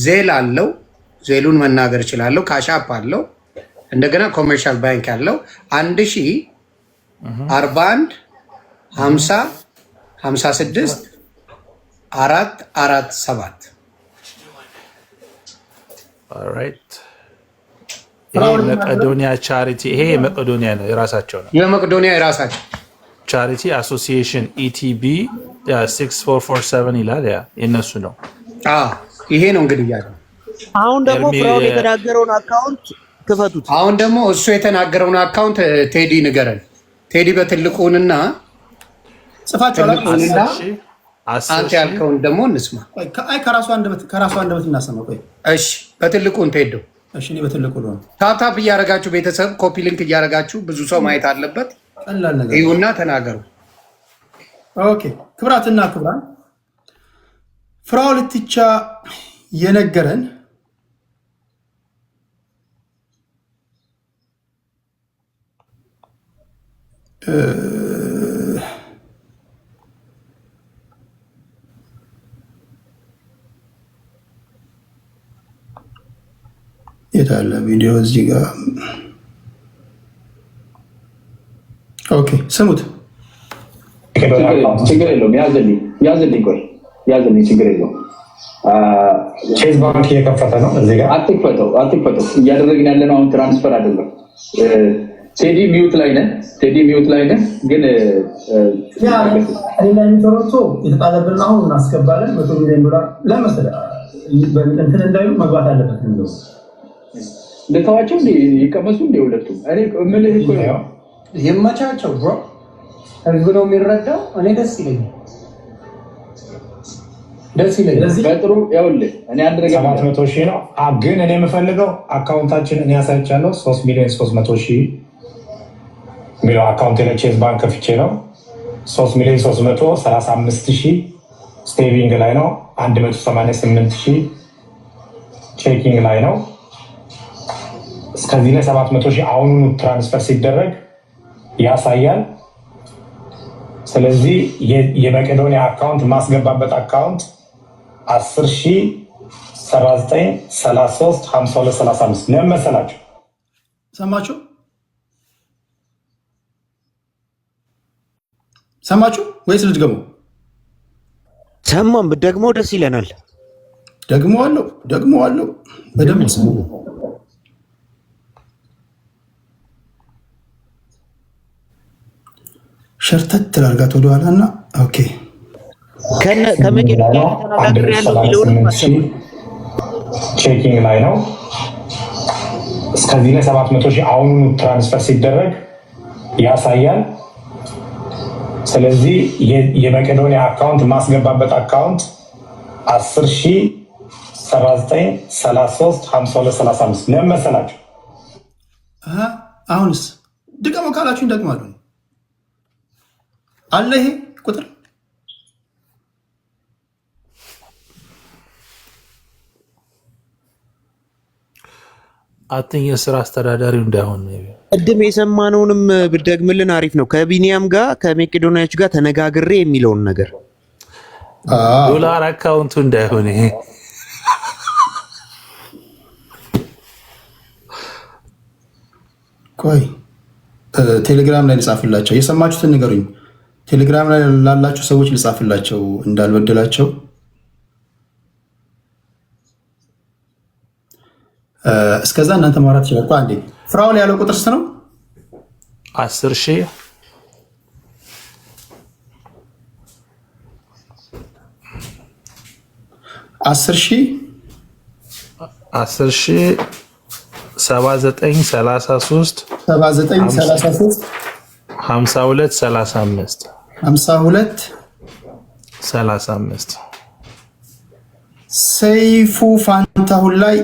ዜል አለው። ዜሉን መናገር እችላለሁ። ካሻፕ አለው። እንደገና ኮመርሻል ባንክ አለው 1041 50 56 447 ኦልራይት። ይሄ መቄዶኒያ ቻሪቲ ይሄ የመቄዶኒያ ነው የራሳቸው ነው የመቄዶኒያ የራሳቸው ቻሪቲ አሶሲዬሽን ኢቲቢ 6447 ይላል። ያ የነሱ ነው። ይሄ ነው እንግዲህ ያለው። አሁን ደግሞ ፍራኦል የተናገረውን አካውንት ክፈቱት። አሁን ደግሞ እሱ የተናገረውን አካውንት ቴዲ ንገረን። ቴዲ በትልቁንና ጽፋችኋል። አንተ ያልከውን ደግሞ እንስማ። አይ ከራሱ አንደበት እናሰማ። ቆይ እሺ፣ በትልቁን ቴዶ። እሺ፣ እኔ በትልቁ ነው። ታፕታፕ እያደረጋችሁ ቤተሰብ ኮፒ ሊንክ እያደረጋችሁ ብዙ ሰው ማየት አለበት። ቀላል ነገር ይሁንና ተናገሩ። ኦኬ፣ ክብራትና ክብራን ፍራኦል ኢቲቻ የነገረን የታለ ቪዲዮ እዚህ ጋር። ኦኬ ስሙት። ችግር የለውም። ያዝልኝ ቆይ ያዝልኝ፣ ችግር የለውም። ቼዝ ባንክ እየከፈተ ነው። እዚህ ጋር አትክፈተው። እያደረግን ያለነው አሁን ትራንስፈር አይደለም። ቴዲ ሚዩት ላይ ነህ። ግን ሌላ የሚተረቶ የተጣለብን አሁን እናስገባለን። $100 ሚሊዮን ለመሰለህ እንትን እንዳይሉ መግባት አለበት ነው። ልተዋቸው ይቀመሱ ሁለቱም። እኔ የምልህ እኮ ይመቻቸው ብሮ። ህዝብ ነው የሚረዳው። እኔ ደስ ይለኛል። በጥሩ ይኸውልህ፣ እኔ አንድ ነገር 700,000 ነው። ግን እኔ የምፈልገው አካውንታችንን ያሳይቻለሁ። 3,300,000 የሚለው አካውንት ቼዝ ባንክ ከፍቼ ነው። 3,335,000 ስቴቪንግ ላይ ነው። 188,000 ቼኪንግ ላይ ነው። እስከዚህ ላይ 700,000 አሁኑኑ ትራንስፈር ሲደረግ ያሳያል። ስለዚህ የመቄዶኒያ አካውንት ማስገባበት አካውንት 10,079,33,52,35 ለምን መሰላችሁ? ሰማችሁ ወይስ ልድገሙ? ሰማን ደግሞ ደስ ይለናል። ደግሞ አለው በደንብ ስሙ። ሸርተት ትላልጋት ወደኋላ እና ኦኬ ከመቄዶኒያ ተነጋግሬ ያለው ቢለውንም አሰማን። ቼኪንግ ላይ ነው። እስከዚህ ላይ 700,000 አሁኑኑ ትራንስፈር ሲደረግ ያሳያል። ስለዚህ የመቄዶኒያ አካውንት ማስገባበት አካውንት 10,079,33,52,35 ለምን መሰላችሁ? አሁንስ ድገሞ ካላችሁ እንደግማለሁ አለ ይሄ ቁጥር አጥኝ የስራ አስተዳዳሪው እንዳይሆን ቅድም የሰማነውንም ብትደግምልን አሪፍ ነው። ከቢኒያም ጋር ከመቄዶኒያዎች ጋር ተነጋግሬ የሚለውን ነገር ዶላር አካውንቱ እንዳይሆን ይሄ ቆይ ቴሌግራም ላይ ልጻፍላቸው። የሰማችሁትን ንገሩኝ። ቴሌግራም ላይ ላላችሁ ሰዎች ልጻፍላቸው እንዳልበደላቸው። እስከዛ እናንተ ማውራት ይችላል። አንዴ ፍራኦል ያለው ቁጥር ስንት ነው? 10,000 10,000 79,33 52,35 ሰይፉ ፋንታሁን ላይ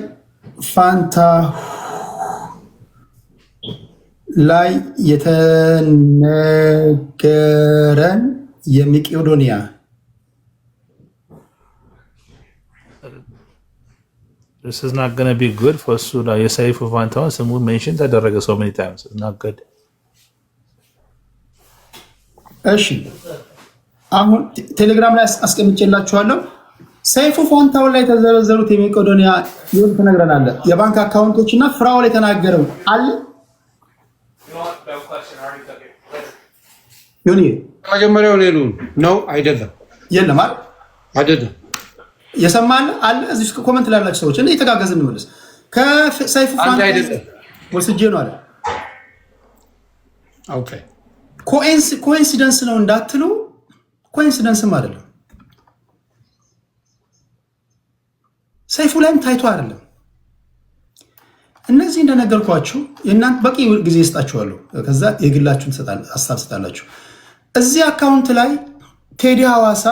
ላይ የተነገረን የመቄዶንያ This is not going to be good for Suda. የሰይፉ ፋንታሁን ስሙ ሜንሽን ተደረገ so many times. It's not good. እሺ አሁን ቴሌግራም ላይ አስቀምጬላችኋለሁ። ሰይፉ ፋንታሁን ላይ የተዘረዘሩት የመቄዶንያ ይሁን ተነግረናል። የባንክ አካውንቶች እና ፍራኦል የተናገረው አለ ዮኒ መጀመሪያው ሌሉ ነው አይደለም? የለም አይደለም። የሰማን አለ እዚህ ኮሜንት ላይ ያላችሁ ሰዎች እንዴ የተጋገዝን እንመለስ። ከሰይፉ ፋንታሁን ወስጄ ነው አለ። ኦኬ ኮኢንሲደንስ ነው እንዳትሉ፣ ኮኢንሲደንስም አይደለም። ሰይፉ ላይም ታይቶ አይደለም። እነዚህ እንደነገርኳችሁ የእናንተ በቂ ጊዜ ይስጣችኋለሁ። ከዛ የግላችሁን ሀሳብ ስጣላችሁ። እዚህ አካውንት ላይ ቴዲ ሐዋሳ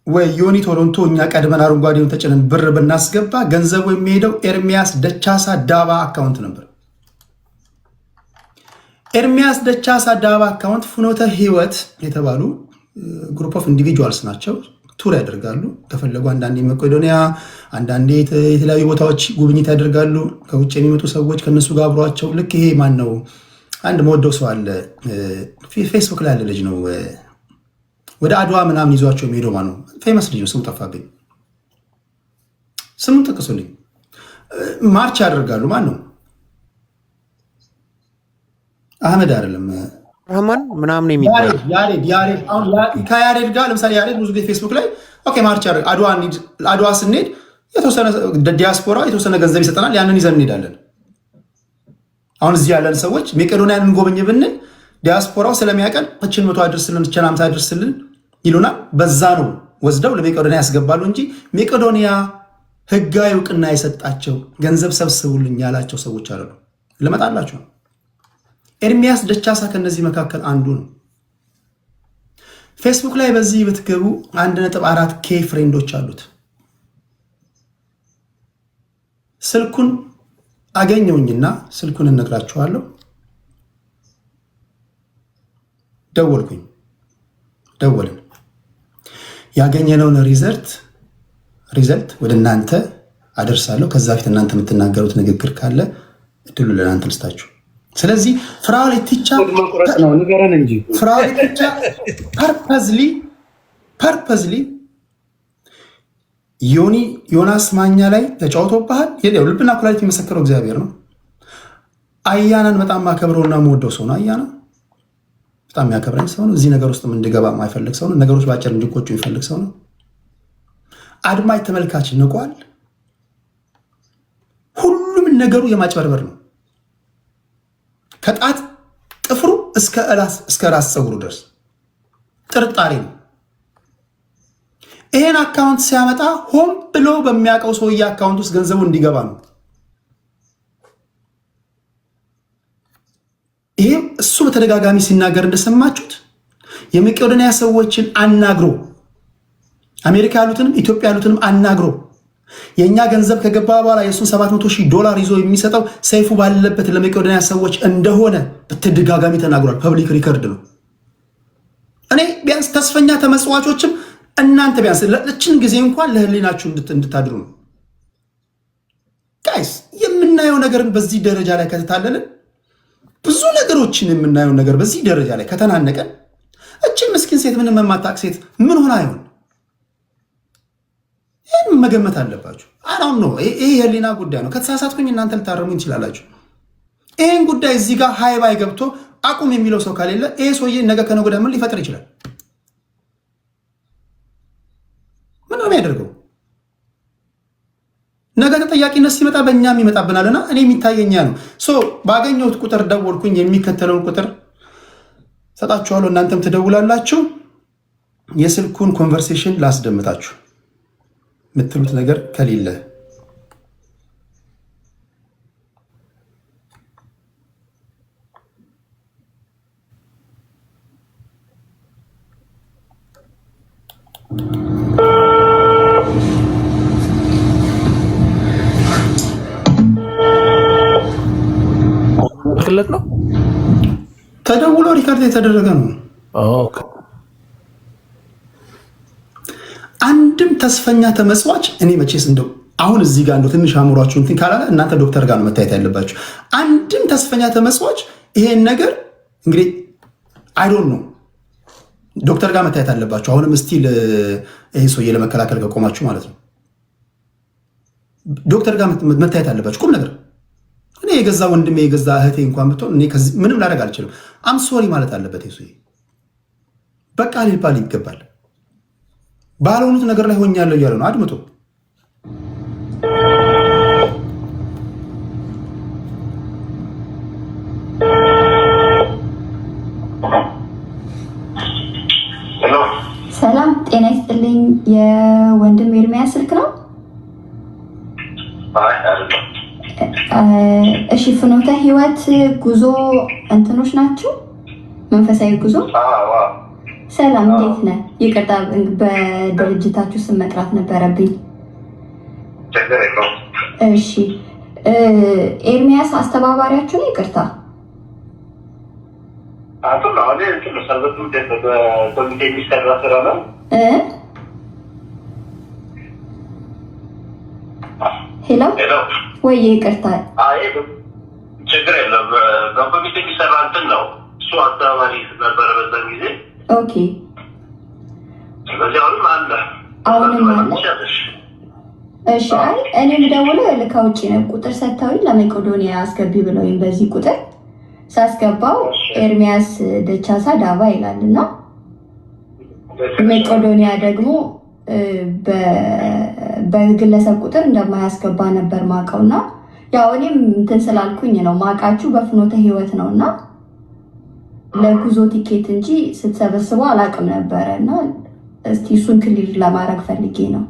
ወይ ዮኒ ቶሮንቶ እኛ ቀድመን አረንጓዴውን ተጭነን ብር ብናስገባ ገንዘቡ የሚሄደው ኤርሚያስ ደቻሳ ዳባ አካውንት ነበር። ኤርሚያስ ደቻሳ ዳባ አካውንት ፍኖተ ህይወት የተባሉ ግሩፕ ኦፍ ኢንዲቪጁዋልስ ናቸው። ቱር ያደርጋሉ። ከፈለጉ አንዳንዴ መቄዶንያ፣ አንዳንዴ የተለያዩ ቦታዎች ጉብኝት ያደርጋሉ። ከውጭ የሚመጡ ሰዎች ከነሱ ጋር አብሯቸው። ልክ ይሄ ማን ነው? አንድ መወደው ሰው አለ፣ ፌስቡክ ላይ ያለ ልጅ ነው። ወደ አድዋ ምናምን ይዟቸው የሚሄደው ማን ነው? ፌመስ ልጅ ነው፣ ስሙ ጠፋብኝ። ስሙን ጠቅሱልኝ። ማርች ያደርጋሉ። ማን ነው? አህመድ አይደለም፣ ረህማን ምናምን የሚባል ያሬድ። አሁን ከያሬድ ጋር ለምሳሌ ያሬድ ብዙ ጊዜ ፌስቡክ ላይ ኦኬ ማርች ያደርግ አድዋ ስንሄድ የተወሰነ ዲያስፖራ የተወሰነ ገንዘብ ይሰጠናል፣ ያንን ይዘን እንሄዳለን። አሁን እዚህ ያለን ሰዎች መቄዶንያን እንጎበኝ ብንል ዲያስፖራው ስለሚያቀል እችን 100 አድርስልን እችን 50 አድርስልን ይሉናል። በዛ ነው ወስደው ለመቄዶንያ ያስገባሉ እንጂ መቄዶንያ ህጋዊ እውቅና የሰጣቸው ገንዘብ ሰብስቡልኝ ያላቸው ሰዎች አሉ። ልመጣላችሁ። ኤርሚያስ ደቻሳ ከነዚህ መካከል አንዱ ነው። ፌስቡክ ላይ በዚህ ብትገቡ 1.4K ፍሬንዶች አሉት። ስልኩን አገኘውኝና ስልኩን እነግራችኋለሁ። ደወልን። ያገኘነውን ሪዘልት ወደ እናንተ አደርሳለሁ። ከዛ ፊት እናንተ የምትናገሩት ንግግር ካለ እድሉ ለእናንተ ልስጣችሁ። ስለዚህ ፍራኦል ኢቲቻ ፐርፐዝሊ ዮናስ ማኛ ላይ ተጫውቶብሃል። ልብና ኩላሊት የሚመሰክረው እግዚአብሔር ነው። አያናን በጣም ማከብረውና የምወደው ሰው ነው። አያና በጣም የሚያከብረኝ ሰው ነው። እዚህ ነገር ውስጥ እንድገባ የማይፈልግ ሰው ነው። ነገሮች በአጭር እንዲቆጩ የሚፈልግ ሰው ነው። አድማጭ ተመልካች ንቋል። ሁሉም ነገሩ የማጭበርበር ነው። ከጣት ጥፍሩ እስከ ራስ ፀጉሩ ድረስ ጥርጣሬ ነው። ይሄን አካውንት ሲያመጣ ሆን ብሎ በሚያውቀው ሰውዬ አካውንት ውስጥ ገንዘቡ እንዲገባ ነው። ይሄ እሱ በተደጋጋሚ ሲናገር እንደሰማችሁት የመቄዶንያ ሰዎችን አናግሮ አሜሪካ ያሉትንም ኢትዮጵያ ያሉትንም አናግሮ የኛ ገንዘብ ከገባ በኋላ የሱን $700,000 ይዞ የሚሰጠው ሰይፉ ባለበት ለመቄዶንያ ሰዎች እንደሆነ በተደጋጋሚ ተናግሯል። ፐብሊክ ሪከርድ ነው። እኔ ቢያንስ ተስፈኛ ተመጽዋቾችም እናንተ ቢያንስ ለችን ጊዜ እንኳን ለህሊናችሁ እንድታድሩ ነው። ጋይስ የምናየው ነገርን በዚህ ደረጃ ላይ ከተታለልን ብዙ ነገሮችን የምናየው ነገር በዚህ ደረጃ ላይ ከተናነቀን እችን ምስኪን ሴት ምንም የማታውቅ ሴት ምን ሆና አይሆን? ይህን መገመት አለባችሁ። አሁን ነው ይሄ የህሊና ጉዳይ ነው። ከተሳሳትኩኝ እናንተ ልታረሙኝ ትችላላችሁ። ይህን ጉዳይ እዚህ ጋር ሃይባይ ገብቶ አቁም የሚለው ሰው ከሌለ ይሄ ሰውዬ ነገ ከነገ ወዲያ ምን ሊፈጥር ይችላል? ምን ነው የሚያደርገው? ነገ ተጠያቂነት ሲመጣ በእኛም ይመጣብናልና እኔ የሚታየኛ ነው። ባገኘሁት ቁጥር ደወልኩኝ። የሚከተለውን ቁጥር ሰጣችኋለሁ፣ እናንተም ትደውላላችሁ። የስልኩን ኮንቨርሴሽን ላስደምጣችሁ የምትሉት ነገር ከሌለ የተደረገለት ነው። ተደውሎ ሪከርድ የተደረገ ነው። አንድም ተስፈኛ ተመጽዋች እኔ መቼስ እንደው አሁን እዚህ ጋር እንደው ትንሽ አእምሯችሁ እንትን ካላለ እናንተ ዶክተር ጋር ነው መታየት ያለባችሁ። አንድም ተስፈኛ ተመጽዋች ይሄን ነገር እንግዲህ አይዶን ነው ዶክተር ጋር መታየት አለባችሁ። አሁንም ስቲል ይሄ ሰውዬ ለመከላከል ከቆማችሁ ማለት ነው ዶክተር ጋር መታየት አለባችሁ። ቁም ነገር እኔ የገዛ ወንድሜ የገዛ እህቴ እንኳን ብትሆን እኔ ከዚህ ምንም ላደርግ አልችልም። አም ሶሪ ማለት አለበት ይሄ ሰውዬ በቃ ሊባል ይገባል። ባልሆኑት ነገር ላይ ሆኛለሁ እያለ ነው። አድምጡ። ሰላም ጤና ይስጥልኝ። የወንድም ኤርሚያስ ስልክ ነው? እሺ ፍኖተ ህይወት ጉዞ እንትኖች ናችሁ? መንፈሳዊ ጉዞ። ሰላም እንዴት ነህ? ይቅርታ በድርጅታችሁ ስም መጥራት ነበረብኝ። እሺ ኤርሚያስ አስተባባሪያችሁ ነው? ይቅርታ ሄሎ ወይ ይቅርታ ችግር የለም። በኮሚቴ የሚሰራ እንትን ነው እሱ አስተባባሪ ነበረ በዛን ጊዜ። ኦኬ ስለዚህ አሁንም አለ እሺ አይ እኔ የምደውለው ከውጭ ነው። ቁጥር ሰጥተውኝ ለመቄዶንያ አስገቢ ብለውኝ በዚህ ቁጥር ሳስገባው ኤርሚያስ ደቻሳ ዳባ ይላልና መቄዶንያ ደግሞ በግለሰብ ቁጥር እንደማያስገባ ነበር ማቀውና ያው እኔም እንትን ስላልኩኝ ነው ማቃችሁ በፍኖተ ህይወት ነውና ለጉዞ ቲኬት እንጂ ስትሰበስበው አላቅም ነበርና እስቲ እሱን ክሊር ለማድረግ ፈልጌ ነው።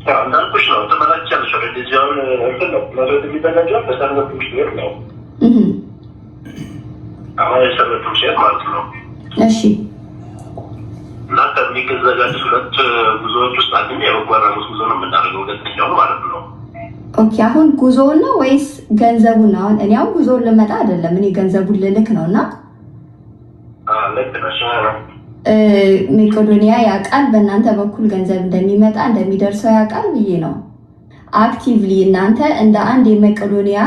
ያው እንዳልኩሽ ነው ተመላቻለሽ ወደ ዲዛውን እንትን ነው ማለት የሚዘጋጀው በሰርቨት ምሽት ነው። አሁን የሰርቨት ምሽት ማለት ነው። እሺ እና ከሚዘጋጁ ሁለት ጉዞዎች ውስጥ አንደኛው የበጎ አድራጎት ጉዞ ነው የምናደርገው፣ ሁለተኛው ማለት ነው። ኦኬ አሁን ጉዞውን ነው ወይስ ገንዘቡን ነው? እኔ አሁን ጉዞውን ልመጣ አይደለም እኔ ገንዘቡን ልልክ ነውና ልክ ነሽ። መቄዶንያ ያውቃል በእናንተ በኩል ገንዘብ እንደሚመጣ እንደሚደርሰው ያውቃል ብዬ ነው። አክቲቭሊ እናንተ እንደ አንድ የመቄዶንያ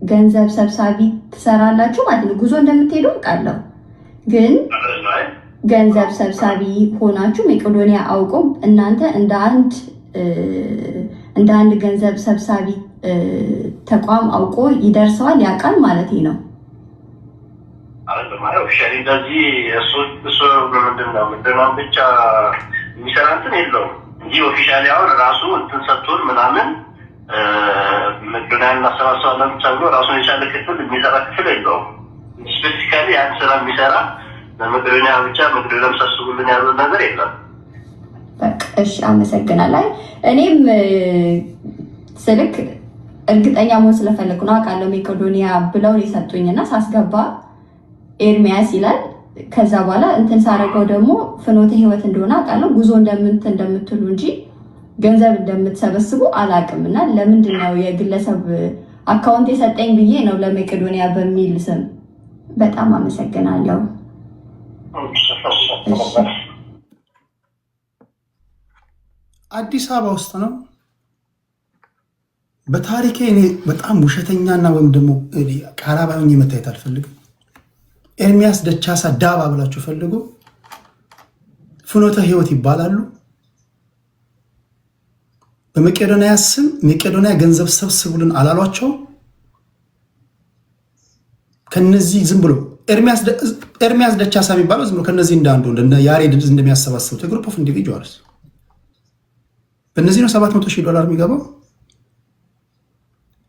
ገንዘብ ሰብሳቢ ትሰራላችሁ ማለት ነው። ጉዞ እንደምትሄዱ አውቃለሁ፣ ግን ገንዘብ ሰብሳቢ ሆናችሁ መቄዶንያ አውቆ እናንተ እንደ አንድ ገንዘብ ሰብሳቢ ተቋም አውቆ ይደርሰዋል ያውቃል ማለት ነው። ማለት ኦፊሻሊ እንደዚህ እሱ ምንድነው ብቻ የሚሰራ እንትን የለውም እንጂ ኦፊሻሊ አሁን ራሱ እንትን ሰጥቶን ምናምን መቄዶንያ እናሰባስባለን ተብሎ ራሱን የቻለ ክፍል የሚሰራ ክፍል የለውም። ስፔሲፊካሊ ያን ስራ የሚሰራ ለመቄዶንያ ብቻ መቄዶንያ ሰብስቡልን ያለው ነገር የለም። በቃ እሺ አመሰግናለሁ። እኔም ስልክ እርግጠኛ መሆን ስለፈለኩ ነው። አውቃለሁ መቄዶንያ ብለው የሰጡኝና ሳስገባ ኤርሚያስ ይላል። ከዛ በኋላ እንትን ሳረገው ደግሞ ፍኖተ ህይወት እንደሆነ አውቃለሁ። ጉዞ እንደምትሉ እንጂ ገንዘብ እንደምትሰበስቡ አላውቅም። እና ለምንድን ነው የግለሰብ አካውንት የሰጠኝ ብዬ ነው ለመቄዶንያ በሚል ስም። በጣም አመሰግናለሁ። አዲስ አበባ ውስጥ ነው። በታሪኬ እኔ በጣም ውሸተኛና ወይም ደግሞ ቃላባኝ መታየት አልፈልግም። ኤርሚያስ ደቻሳ ዳባ ብላችሁ ፈልጉ። ፍኖተ ህይወት ይባላሉ። በመቄዶንያ ስም መቄዶንያ ገንዘብ ሰብስቡልን አላሏቸው። ከነዚህ ዝም ብሎ ኤርሚያስ ደቻሳ የሚባለው ዝም ብሎ ከነዚህ እንዳንዱ እንደ ያሬድ እንደሚያሰባስቡት ግሩፕ ኦፍ ኢንዲቪጁዋልስ በእነዚህ ነው $700,000 የሚገባው።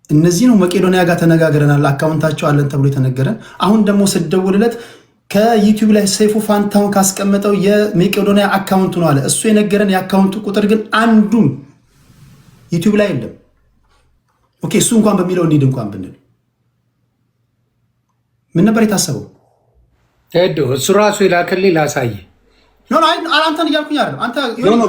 እነዚህ ነው መቄዶንያ ጋር ተነጋግረናል፣ አካውንታቸው አለን ተብሎ የተነገረን። አሁን ደግሞ ስደውልለት ከዩቲዩብ ላይ ሰይፉ ፋንታውን ካስቀመጠው የመቄዶንያ አካውንቱ ነው አለ። እሱ የነገረን የአካውንቱ ቁጥር ግን አንዱም ዩቲዩብ ላይ የለም። ኦኬ እሱ እንኳን በሚለው እንሂድ እንኳን ብንል ምን ነበር የታሰበው? ሄዶ እሱ ራሱ የላከልኝ ላሳየ አንተን እያልኩኝ አይደለም። አንተ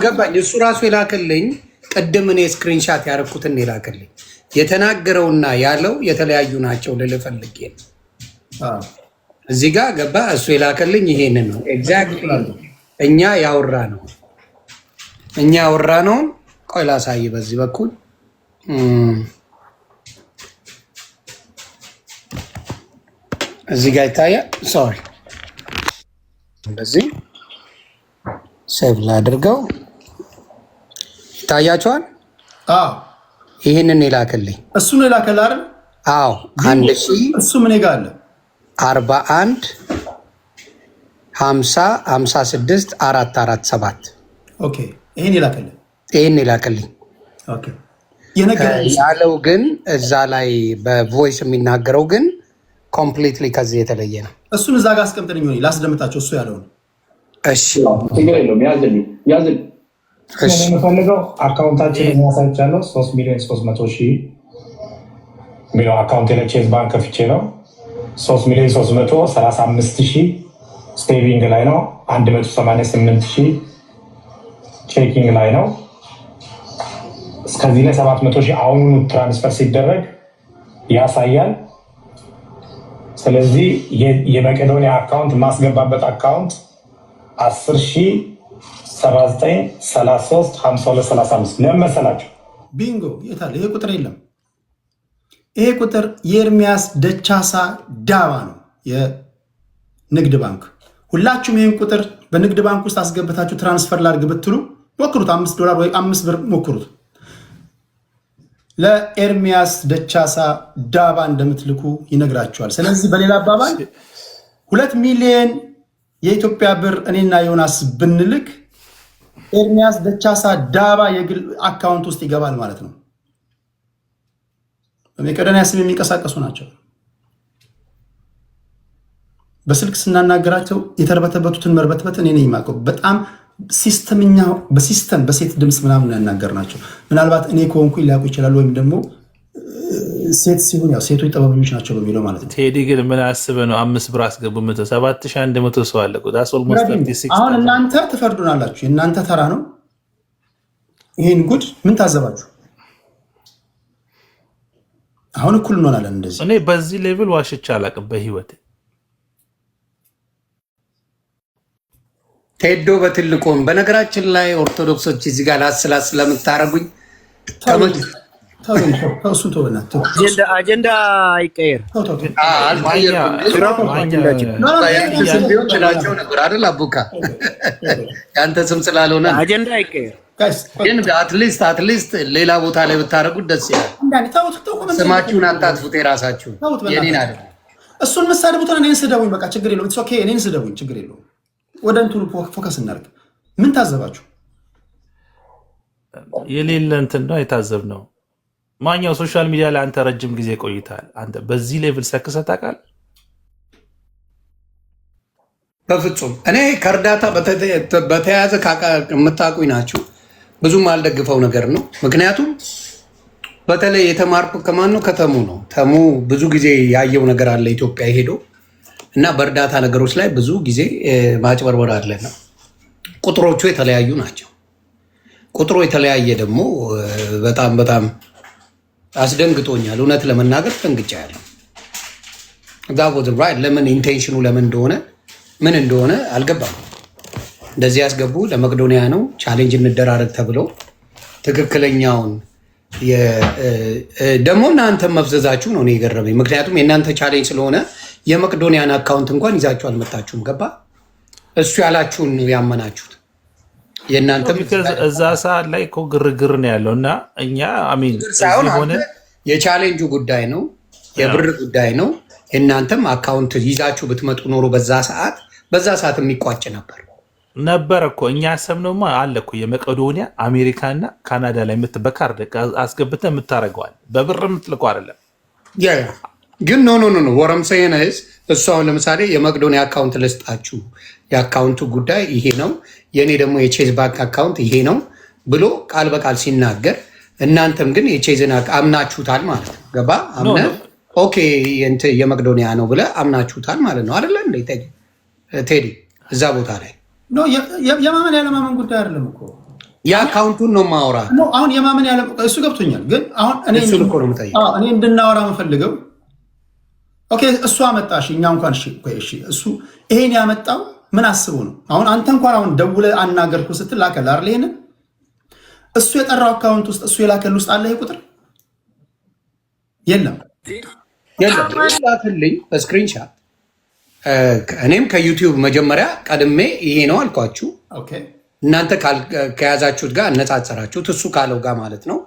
ገባኝ። እሱ ራሱ የላከልኝ ቅድም እኔ ስክሪንሻት ያደረኩትን የላከልኝ የተናገረውና ያለው የተለያዩ ናቸው ልልህ ፈልጌ ነው። እዚህ ጋር ገባ እሱ የላከልኝ ይሄንን ነው። ኤግዛክትሊ እኛ ያወራ ነው። ቆይ ላሳይ በዚህ በኩል እዚህ ጋር ይታያል። ሶሪ እንደዚህ ሴቭ ላድርገው። ይታያቸዋል። ይህንን የላክልኝ እሱ ነው የላከልህ አይደል? አዎ 1000 እሱ ምን ጋር አለ 41 50 56 447 ኦኬ። ይሄን የላከልኝ ኦኬ። ያለው ግን እዛ ላይ በቮይስ የሚናገረው ግን ኮምፕሊትሊ ከዚህ የተለየ ነው። እሱን እዛ ጋር አስቀምጥልኝ ሆነ ላስደምጣቸው እሱ ያለው ነው። እሺ ችግር የለውም። ያዝልኝ የምፈልገው አካውንታችን የሚያሳይቻለሁ 3,300,000 የሚለው አካውንት ለቼዝ ባንክ ከፍቼ ነው። 3,335,000 ስቴቪንግ ላይ ነው። 188,000 ቼኪንግ ላይ ነው። እስከዚህ ላይ 700,000 አሁኑኑ ትራንስፈር ሲደረግ ያሳያል። ስለዚህ የመቄዶኒያ አካውንት ማስገባበት አካውንት 10,79,33,52,35 ለምን መሰላቸው? ቢንጎ የታለ? ይሄ ቁጥር የለም። ይሄ ቁጥር የኤርሚያስ ደቻሳ ዳባ ነው፣ የንግድ ባንክ። ሁላችሁም ይህን ቁጥር በንግድ ባንክ ውስጥ አስገብታችሁ ትራንስፈር ላድርግ ብትሉ ሞክሩት። $5 ወይ 5 ብር ሞክሩት። ለኤርሚያስ ደቻሳ ዳባ እንደምትልኩ ይነግራችኋል። ስለዚህ በሌላ አባባል 2 ሚሊዮን የኢትዮጵያ ብር እኔና ዮናስ ብንልክ ኤርሚያስ ደቻሳ ዳባ የግል አካውንት ውስጥ ይገባል ማለት ነው። በመቄዶንያ ስም የሚንቀሳቀሱ ናቸው። በስልክ ስናናገራቸው የተርበተበቱትን መርበትበት እኔ ነኝ የማውቀው። በጣም ሲስተምኛ በሲስተም በሴት ድምፅ ምናምን ያናገር ናቸው። ምናልባት እኔ ከሆንኩ ሊያውቁ ይችላሉ፣ ወይም ደግሞ ሴት ሲሆን ያው ሴቶች ጥበበኞች ናቸው በሚለው ማለት ነው። ቴዲ ግን ምን አስበህ ነው 5 ብር አስገቡ? 7,100 ሰው አለ። አሁን እናንተ ትፈርዱናላችሁ። የእናንተ ተራ ነው። ይህን ጉድ ምን ታዘባችሁ? አሁን እኩል እንሆናለን እንደዚህ። እኔ በዚህ ሌቭል ዋሽቼ አላውቅም በህይወት። ቴዶ በትልቁም በነገራችን ላይ ኦርቶዶክሶች እዚህ ጋር ላስላስ ስለምታረጉኝ አጀንዳ አይቀየር ላቸው ነበር አይደል? አቡካ ያንተ ስም ስላልሆነ አጀንዳ አይቀየር። ግን አትሊስት ሌላ ቦታ ላይ ብታደርጉት ደስ ይላል። ስማችሁን አታጥፉት፣ የራሳችሁን የኔን አይደል። እሱን መሳደቡትን እኔን ስደቡኝ፣ በቃ ችግር የለውም። እኔን ስደቡኝ፣ ችግር የለውም። ወደ እንትኑ ፎከስ እናድርግ። ምን ታዘባችሁ? የሌለ እንትን ነው የታዘብነው። ማኛው ሶሻል ሚዲያ ላይ አንተ ረጅም ጊዜ ቆይታል። አንተ በዚህ ሌቭል ሰክሰህ ታውቃለህ? በፍጹም እኔ ከእርዳታ በተያያዘ የምታውቁኝ ናችሁ። ብዙም አልደግፈው ነገር ነው። ምክንያቱም በተለይ የተማርኩ ከማን ነው? ከተሙ ነው። ተሙ ብዙ ጊዜ ያየው ነገር አለ ኢትዮጵያ ሄዶ እና በእርዳታ ነገሮች ላይ ብዙ ጊዜ ማጭበርበር አለ ነው። ቁጥሮቹ የተለያዩ ናቸው። ቁጥሩ የተለያየ ደግሞ በጣም በጣም አስደንግጦኛል። እውነት ለመናገር ደንግጫለሁ። ለምን ኢንቴንሽኑ ለምን እንደሆነ ምን እንደሆነ አልገባም። እንደዚህ ያስገቡ ለመቄዶንያ ነው ቻሌንጅ እንደራረግ ተብለው ትክክለኛውን ደግሞ እናንተ መፍዘዛችሁ ነው እኔ የገረመኝ። ምክንያቱም የእናንተ ቻሌንጅ ስለሆነ የመቄዶንያን አካውንት እንኳን ይዛችሁ አልመጣችሁም። ገባ? እሱ ያላችሁን ነው ያመናችሁት። የእናንተ እዛ ሰዓት ላይ እኮ ግርግር ነው ያለው እና እኛ አሚን ሳይሆን የቻሌንጁ ጉዳይ ነው፣ የብር ጉዳይ ነው። የእናንተም አካውንት ይዛችሁ ብትመጡ ኖሮ በዛ ሰዓት የሚቋጭ ነበር እኮ። እኛ ያሰብነውማ አለ እኮ የመቄዶንያ አሜሪካና ካናዳ ላይ በካርድ አስገብተህ የምታደርገዋል፣ በብር የምትልቀው አይደለም። ግን ኖ ወረም ሰየነስ እሱ አሁን ለምሳሌ የመቄዶንያ አካውንት ልስጣችሁ፣ የአካውንቱ ጉዳይ ይሄ ነው፣ የእኔ ደግሞ የቼዝ ባንክ አካውንት ይሄ ነው ብሎ ቃል በቃል ሲናገር እናንተም ግን የቼዝን አምናችሁታል ማለት ነው። ገባ? አምነህ ኦኬ የመቄዶንያ ነው ብለህ አምናችሁታል ማለት ነው አይደለ? ቴዲ እዛ ቦታ ላይ የማመን ያለማመን ጉዳይ አይደለም እኮ የአካውንቱን ነው ማውራ። አሁን የማመን ያለ እሱ ገብቶኛል። ግን አሁን እኔ እንድናወራ የምፈልገው ኦኬ፣ እሱ አመጣሽ እኛ እንኳን እሺ፣ እሱ ይሄን ያመጣው ምን አስቡ ነው? አሁን አንተ እንኳን አሁን ደውለህ አናገርኩ ስትል ላከል አይደል? ይሄንን እሱ የጠራው አካውንት ውስጥ እሱ የላከል ውስጥ አለ ይሄ ቁጥር የለም። ላክልኝ በስክሪንሻት። እኔም ከዩቲዩብ መጀመሪያ ቀድሜ ይሄ ነው አልኳችሁ። እናንተ ከያዛችሁት ጋር አነጻጸራችሁት፣ እሱ ካለው ጋር ማለት ነው።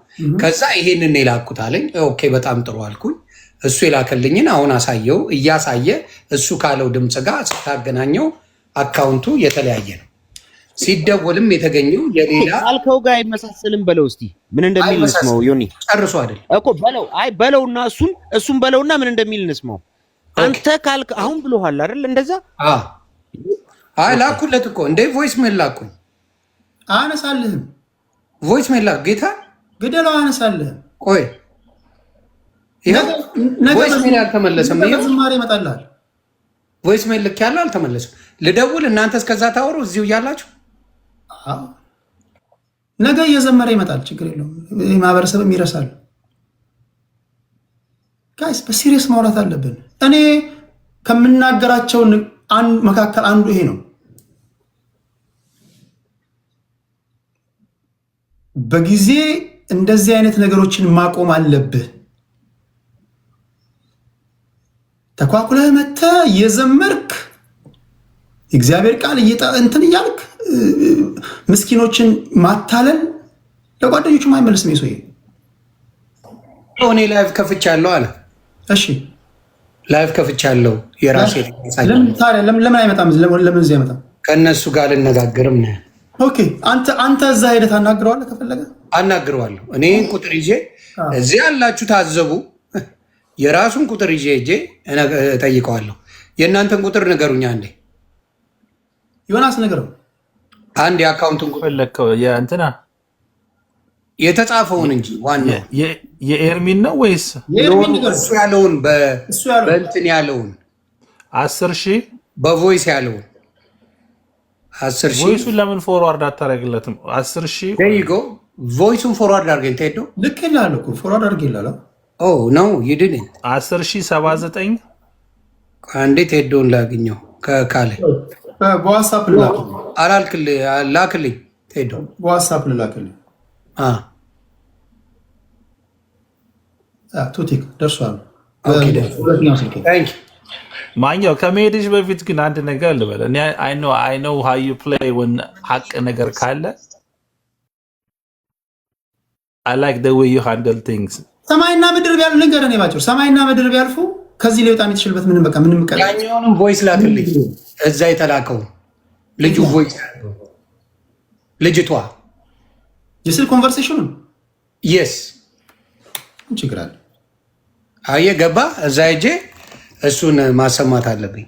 ከዛ ይሄንን የላኩት አለኝ። ኦኬ በጣም ጥሩ አልኩኝ። እሱ የላከልኝን አሁን አሳየው። እያሳየ እሱ ካለው ድምፅ ጋር ስታገናኘው አካውንቱ የተለያየ ነው። ሲደወልም የተገኘው የሌላ ካልከው ጋር አይመሳሰልም። በለው እስቲ ምን እንደሚል እንስማው። ዮኒ ጨርሶ አይደል እኮ በለው። አይ በለውና እሱን በለውና ምን እንደሚል እንስማው። አንተ ካልክ አሁን ብሎሃል አይደል? እንደዛ አይ ላኩለት እኮ እንደ ቮይስ ሜል ላኩኝ። አነሳልህም ቮይስ ሜል ላኩ። ጌታ ግደለው አነሳልህም። ቆይ ቮይስ ሜል አልተመለሰም። ዝማሬ ይመጣልሃል። ቮይስ ሜል ልክ ያለው አልተመለሰም። ልደውል እናንተ እስከዛ ታወሩ እዚሁ እያላችሁ ነገ እየዘመረ ይመጣል። ችግር የለውም። ማህበረሰብም ይረሳል። ጋይስ በሲሪየስ ማውራት አለብን። እኔ ከምናገራቸው መካከል አንዱ ይሄ ነው። በጊዜ እንደዚህ አይነት ነገሮችን ማቆም አለብህ። ተኳኩለህ መተህ እየዘመርክ እግዚአብሔር ቃል እንትን እያልክ ምስኪኖችን ማታለል ለጓደኞቹ አይመልስም። ይሶ እኔ ላይቭ ከፍቻለሁ አለ። እሺ ላይቭ ከፍቻለሁ የራሴ ለምን አይመጣም? ለምን እዚህ አይመጣም? ከእነሱ ጋር ልነጋገርም ነው። ኦኬ አንተ እዛ ሄደህ ታናግረዋለህ። ከፈለገ አናግረዋለሁ። እኔ ቁጥር ይዤ እዚህ ያላችሁ ታዘቡ። የራሱን ቁጥር ይዤ ሄጄ እጠይቀዋለሁ። የእናንተን ቁጥር ንገሩኛ አንዴ። ዮናስ ንገረው አንድ የአካውንቱን ቁጥር ለከው የእንትና የተጻፈውን እንጂ ዋናው የኤርሚን ነው ወይስ እሱ ያለውን በእንትን ያለውን 10,000 በቮይስ ያለውን 10,000 ቮይሱን ለምን ፎርዋርድ አታረግለትም? 10,000 ደይጎ ቮይሱን ፎርዋርድ አድርገን ተሄዶ ልክ ይላል እኮ ፎርዋርድ አድርገን ይላል። ኦ ነው ይድን 10,079 አንዴ ተሄዶን ላግኘው ከካለ በዋትስአፕ ላክልኝ ተሄዶ በዋትስአፕ ላክልኝ። ቱቲክ ደርሷል። ማኛው ከመሄድሽ በፊት ግን አንድ ነገር ልበል። እኔ አይ ኖው ሃው ዩ ፕሌይ ወን ሀቅ ነገር ካለ አይ ላይክ ዘ ዌይ ዩ ሃንድል ቲንግስ። ሰማይና ምድር ቢያልፉ ልንገርህ ነው ባጭሩ። ሰማይና ምድር ቢያልፉ ከዚህ ሊወጣ የሚችልበት ምንም ቀን ያኛውንም ቮይስ ላክልኝ። እዛ የተላከው ልጁ ቮይስ ልጅቷ የስልክ ኮንቨርሴሽኑን የስ ችግር አለ። አየህ ገባ። እዛ ሄጄ እሱን ማሰማት አለብኝ።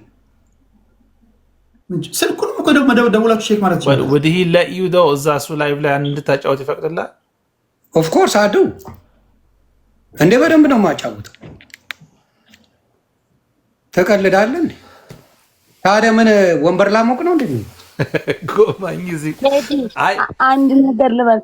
ስልኩንም እኮ ደውላችሁ ቼክ ማለት ይችላል። ወደ ሂ let you though እዛ እሱ ላይቭ ላይ እንድታጫወት ይፈቅድልሃል? ኦፍ ኮርስ አዱ እንዴ በደንብ ነው ማጫወት። ተቀልዳለን እንዴ ታዲያ? ምን ወንበር ላሞቅ ነው እንዴ? ጎማኝ እዚህ አንድ ነገር ልበል